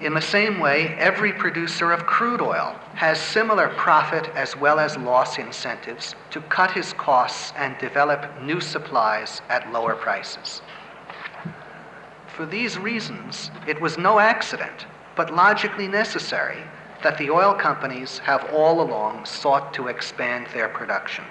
In the same way, every producer of crude oil has similar profit as well as loss incentives to cut his costs and develop new supplies at lower prices. For these reasons, it was no accident, but logically necessary, that the oil companies have all along sought to expand their production.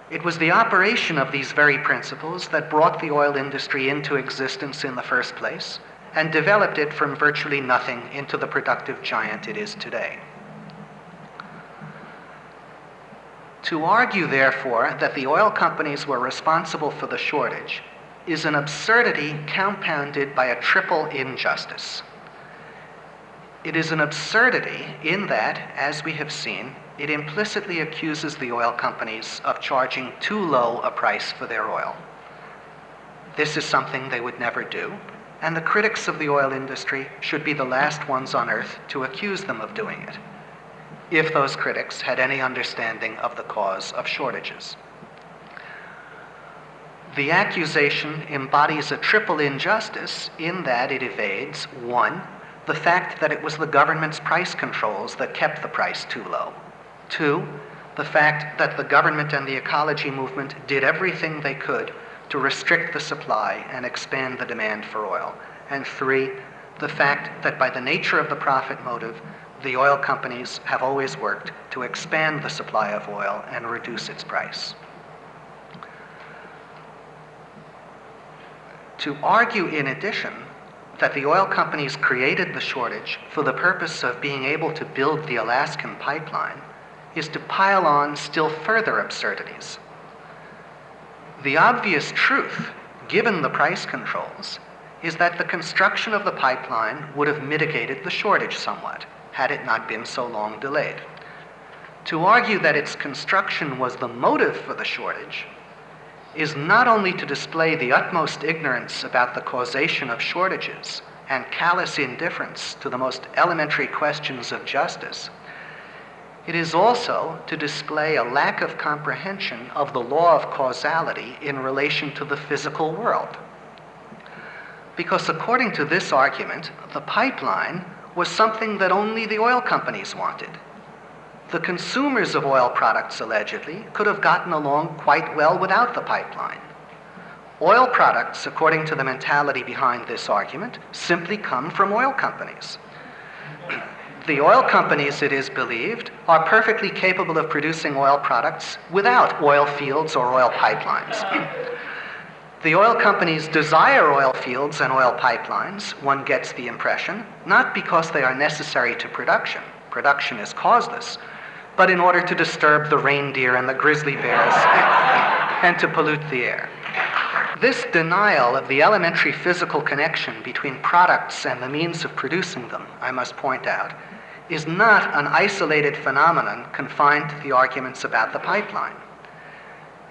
It was the operation of these very principles that brought the oil industry into existence in the first place and developed it from virtually nothing into the productive giant it is today. To argue, therefore, that the oil companies were responsible for the shortage is an absurdity compounded by a triple injustice. It is an absurdity in that, as we have seen, it implicitly accuses the oil companies of charging too low a price for their oil. This is something they would never do. and the critics of the oil industry should be the last ones on earth to accuse them of doing it, if those critics had any understanding of the cause of shortages. The accusation embodies a triple injustice in that it evades, one, the fact that it was the government's price controls that kept the price too low. Two, the fact that the government and the ecology movement did everything they could to restrict the supply and expand the demand for oil. And three, the fact that by the nature of the profit motive, the oil companies have always worked to expand the supply of oil and reduce its price. To argue, in addition, that the oil companies created the shortage for the purpose of being able to build the Alaskan pipeline is to pile on still further absurdities. The obvious truth, given the price controls, is that the construction of the pipeline would have mitigated the shortage somewhat, had it not been so long delayed. To argue that its construction was the motive for the shortage is not only to display the utmost ignorance about the causation of shortages and callous indifference to the most elementary questions of justice, it is also to display a lack of comprehension of the law of causality in relation to the physical world. Because according to this argument, the pipeline was something that only the oil companies wanted. The consumers of oil products, allegedly, could have gotten along quite well without the pipeline. Oil products, according to the mentality behind this argument, simply come from oil companies. The oil companies, it is believed, are perfectly capable of producing oil products without oil fields or oil pipelines. The oil companies desire oil fields and oil pipelines, one gets the impression, not because they are necessary to production. Production is causeless, but in order to disturb the reindeer and the grizzly bears and to pollute the air. This denial of the elementary physical connection between products and the means of producing them, I must point out, is not an isolated phenomenon confined to the arguments about the pipeline.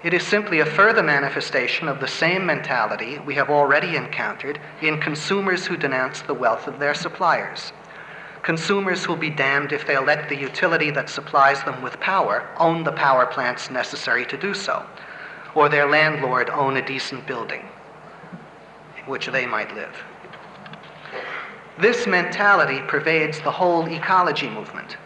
It is simply a further manifestation of the same mentality we have already encountered in consumers who denounce the wealth of their suppliers. Consumers who'll be damned if they'll let the utility that supplies them with power own the power plants necessary to do so, or their landlord own a decent building in which they might live. This mentality pervades the whole ecology movement.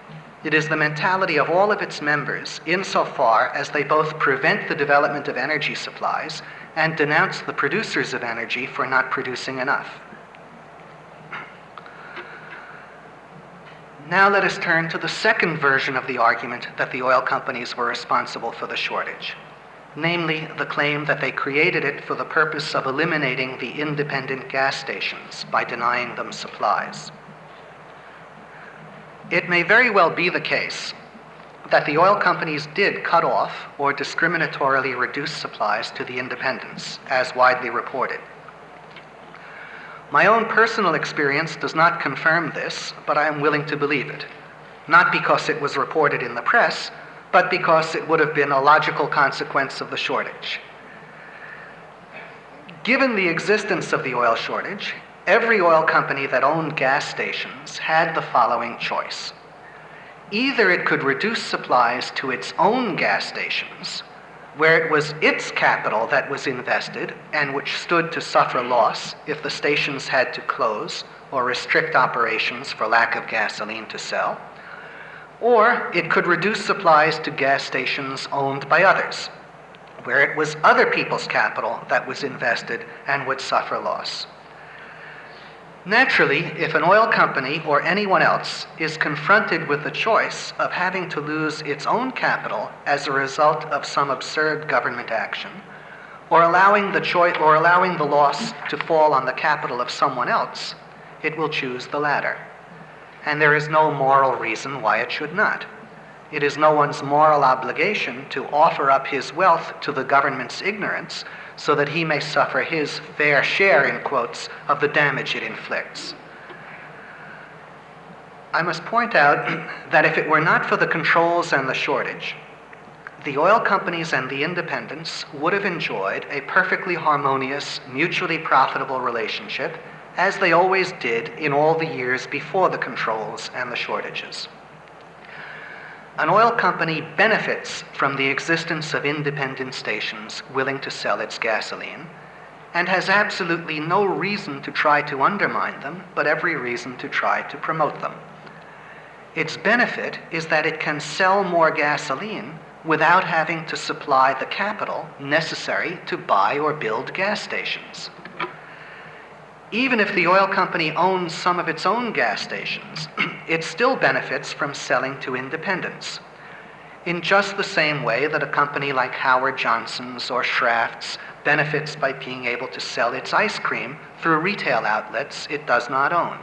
It is the mentality of all of its members insofar as they both prevent the development of energy supplies and denounce the producers of energy for not producing enough. Now let us turn to the second version of the argument that the oil companies were responsible for the shortage, namely the claim that they created it for the purpose of eliminating the independent gas stations by denying them supplies. It may very well be the case that the oil companies did cut off or discriminatorily reduce supplies to the independents, as widely reported. My own personal experience does not confirm this, but I am willing to believe it, not because it was reported in the press, but because it would have been a logical consequence of the shortage. Given the existence of the oil shortage, every oil company that owned gas stations had the following choice. Either it could reduce supplies to its own gas stations, where it was its capital that was invested and which stood to suffer loss if the stations had to close or restrict operations for lack of gasoline to sell, or it could reduce supplies to gas stations owned by others, where it was other people's capital that was invested and would suffer loss. Naturally, if an oil company or anyone else is confronted with the choice of having to lose its own capital as a result of some absurd government action, or allowing the loss to fall on the capital of someone else, it will choose the latter. And there is no moral reason why it should not. It is no one's moral obligation to offer up his wealth to the government's ignorance so that he may suffer his fair share, in quotes, of the damage it inflicts. I must point out that if it were not for the controls and the shortage, the oil companies and the independents would have enjoyed a perfectly harmonious, mutually profitable relationship as they always did in all the years before the controls and the shortages. An oil company benefits from the existence of independent stations willing to sell its gasoline, and has absolutely no reason to try to undermine them, but every reason to try to promote them. Its benefit is that it can sell more gasoline without having to supply the capital necessary to buy or build gas stations. Even if the oil company owns some of its own gas stations, it still benefits from selling to independents, in just the same way that a company like Howard Johnson's or Schraft's benefits by being able to sell its ice cream through retail outlets it does not own.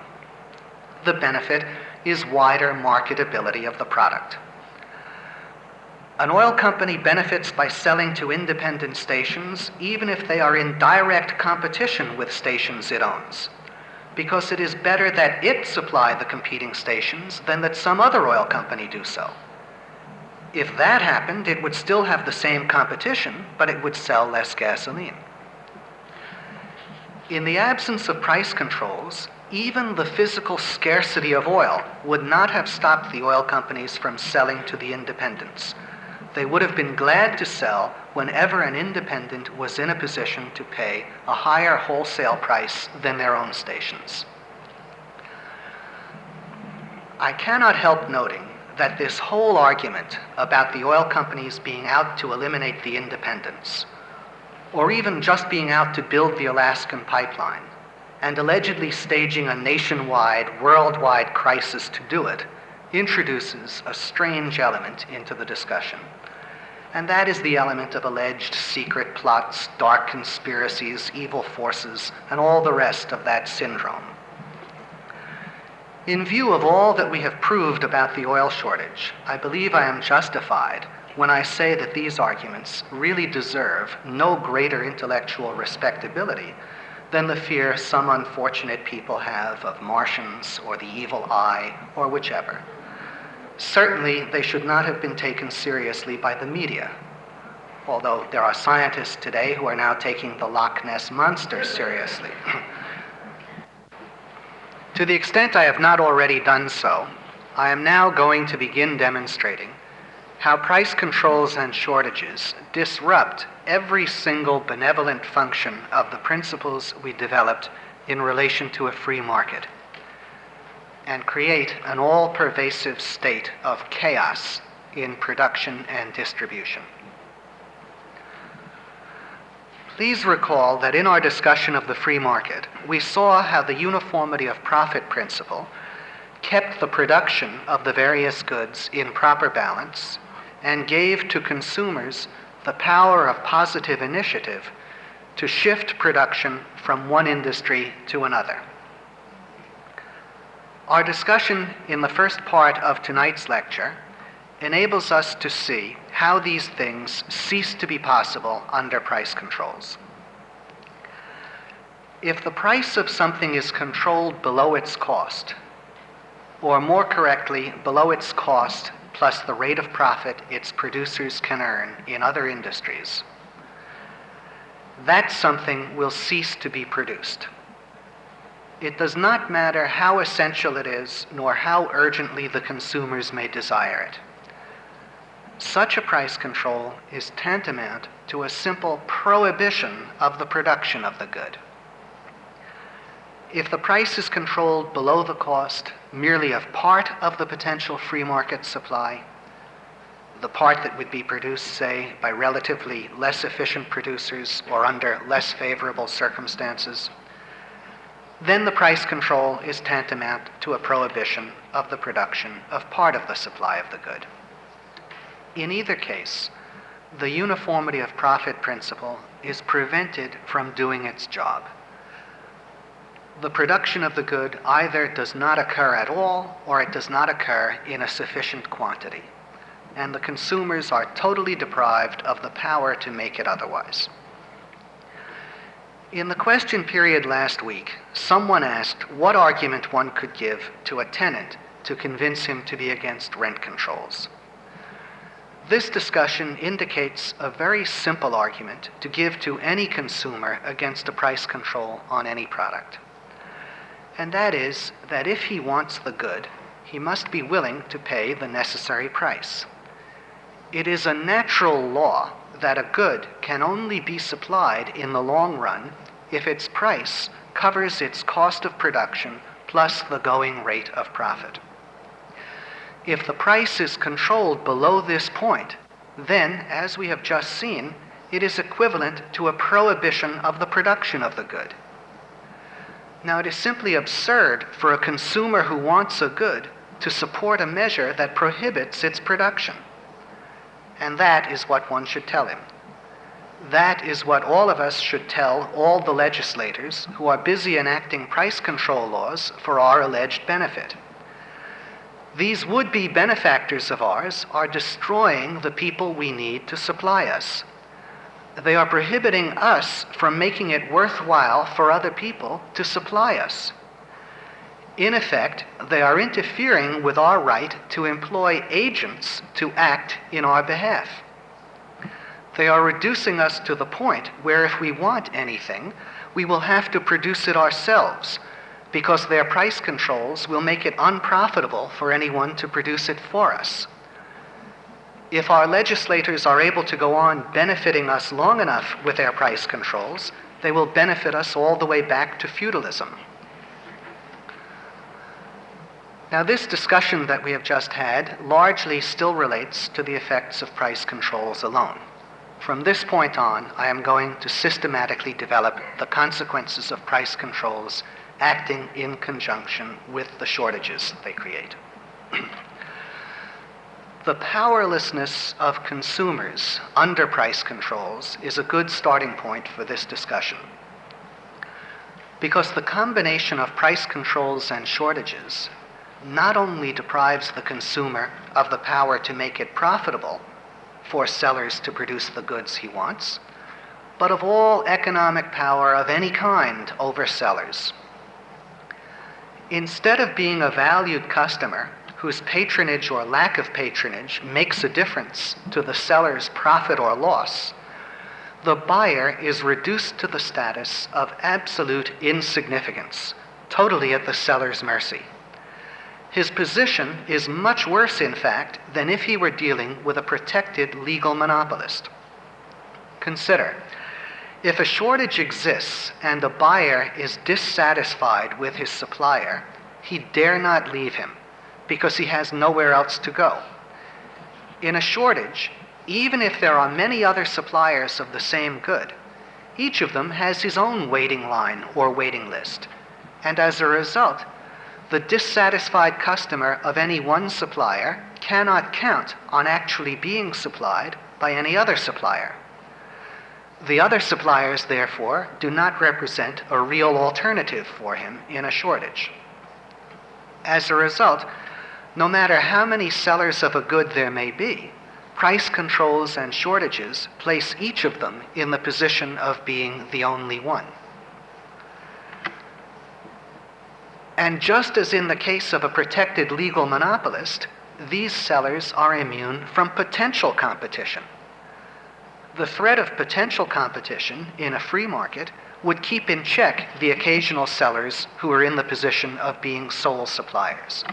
The benefit is wider marketability of the product. An oil company benefits by selling to independent stations even if they are in direct competition with stations it owns, because it is better that it supply the competing stations than that some other oil company do so. If that happened, it would still have the same competition, but it would sell less gasoline. In the absence of price controls, even the physical scarcity of oil would not have stopped the oil companies from selling to the independents. They would have been glad to sell whenever an independent was in a position to pay a higher wholesale price than their own stations. I cannot help noting that this whole argument about the oil companies being out to eliminate the independents, or even just being out to build the Alaskan pipeline, and allegedly staging a nationwide, worldwide crisis to do it, introduces a strange element into the discussion. And that is the element of alleged secret plots, dark conspiracies, evil forces, and all the rest of that syndrome. In view of all that we have proved about the oil shortage, I believe I am justified when I say that these arguments really deserve no greater intellectual respectability than the fear some unfortunate people have of Martians or the evil eye or whichever. Certainly, they should not have been taken seriously by the media, although there are scientists today who are now taking the Loch Ness Monster seriously. To the extent I have not already done so, I am now going to begin demonstrating how price controls and shortages disrupt every single benevolent function of the principles we developed in relation to a free market, and create an all-pervasive state of chaos in production and distribution. Please recall that in our discussion of the free market, we saw how the uniformity of profit principle kept the production of the various goods in proper balance and gave to consumers the power of positive initiative to shift production from one industry to another. Our discussion in the first part of tonight's lecture enables us to see how these things cease to be possible under price controls. If the price of something is controlled below its cost, or more correctly, below its cost plus the rate of profit its producers can earn in other industries, that something will cease to be produced. It does not matter how essential it is, nor how urgently the consumers may desire it. Such a price control is tantamount to a simple prohibition of the production of the good. If the price is controlled below the cost merely of part of the potential free market supply, the part that would be produced, say, by relatively less efficient producers or under less favorable circumstances, then the price control is tantamount to a prohibition of the production of part of the supply of the good. In either case, the uniformity of profit principle is prevented from doing its job. The production of the good either does not occur at all or it does not occur in a sufficient quantity, and the consumers are totally deprived of the power to make it otherwise. In the question period last week, someone asked what argument one could give to a tenant to convince him to be against rent controls. This discussion indicates a very simple argument to give to any consumer against a price control on any product. and that is that if he wants the good, he must be willing to pay the necessary price. It is a natural law that a good can only be supplied in the long run if its price covers its cost of production plus the going rate of profit. If the price is controlled below this point, then, as we have just seen, it is equivalent to a prohibition of the production of the good. Now, it is simply absurd for a consumer who wants a good to support a measure that prohibits its production. And that is what one should tell him. That is what all of us should tell all the legislators who are busy enacting price control laws for our alleged benefit. These would-be benefactors of ours are destroying the people we need to supply us. They are prohibiting us from making it worthwhile for other people to supply us. In effect, they are interfering with our right to employ agents to act in our behalf. They are reducing us to the point where if we want anything, we will have to produce it ourselves, because their price controls will make it unprofitable for anyone to produce it for us. If our legislators are able to go on benefiting us long enough with their price controls, they will benefit us all the way back to feudalism. Now, this discussion that we have just had largely still relates to the effects of price controls alone. From this point on, I am going to systematically develop the consequences of price controls acting in conjunction with the shortages they create. The powerlessness of consumers under price controls is a good starting point for this discussion, because the combination of price controls and shortages not only deprives the consumer of the power to make it profitable for sellers to produce the goods he wants, but of all economic power of any kind over sellers. Instead of being a valued customer whose patronage or lack of patronage makes a difference to the seller's profit or loss, the buyer is reduced to the status of absolute insignificance, totally at the seller's mercy. His position is much worse, in fact, than if he were dealing with a protected legal monopolist. Consider, if a shortage exists and a buyer is dissatisfied with his supplier, he dare not leave him, because he has nowhere else to go. In a shortage, even if there are many other suppliers of the same good, each of them has his own waiting line or waiting list, and as a result, the dissatisfied customer of any one supplier cannot count on actually being supplied by any other supplier. The other suppliers, therefore, do not represent a real alternative for him in a shortage. As a result, no matter how many sellers of a good there may be, price controls and shortages place each of them in the position of being the only one. And just as in the case of a protected legal monopolist, these sellers are immune from potential competition. The threat of potential competition in a free market would keep in check the occasional sellers who are in the position of being sole suppliers.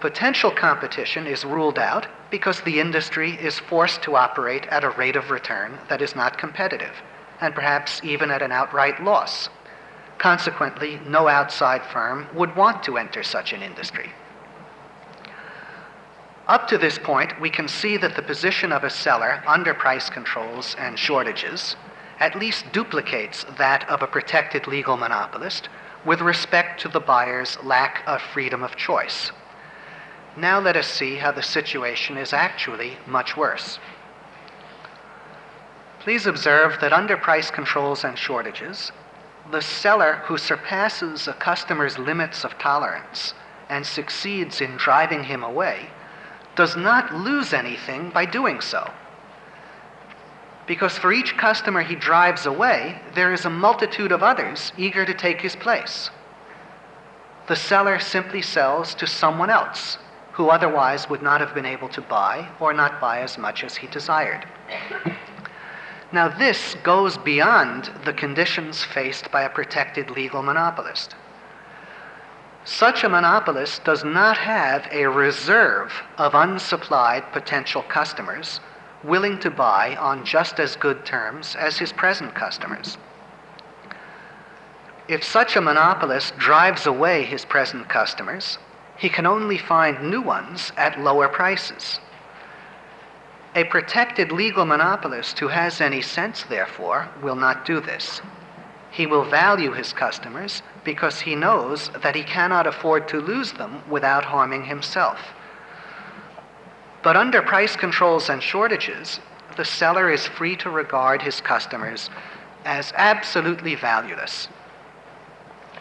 Potential competition is ruled out because the industry is forced to operate at a rate of return that is not competitive, and perhaps even at an outright loss. Consequently, no outside firm would want to enter such an industry. Up to this point, we can see that the position of a seller under price controls and shortages at least duplicates that of a protected legal monopolist with respect to the buyer's lack of freedom of choice. Now let us see how the situation is actually much worse. Please observe that under price controls and shortages, the seller who surpasses a customer's limits of tolerance and succeeds in driving him away does not lose anything by doing so. Because for each customer he drives away, there is a multitude of others eager to take his place. The seller simply sells to someone else who otherwise would not have been able to buy or not buy as much as he desired. Now, this goes beyond the conditions faced by a protected legal monopolist. Such a monopolist does not have a reserve of unsupplied potential customers willing to buy on just as good terms as his present customers. If such a monopolist drives away his present customers, he can only find new ones at lower prices. A protected legal monopolist who has any sense, therefore, will not do this. He will value his customers because he knows that he cannot afford to lose them without harming himself. But under price controls and shortages, the seller is free to regard his customers as absolutely valueless,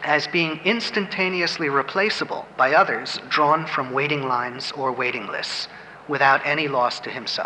as being instantaneously replaceable by others drawn from waiting lines or waiting lists, without any loss to himself.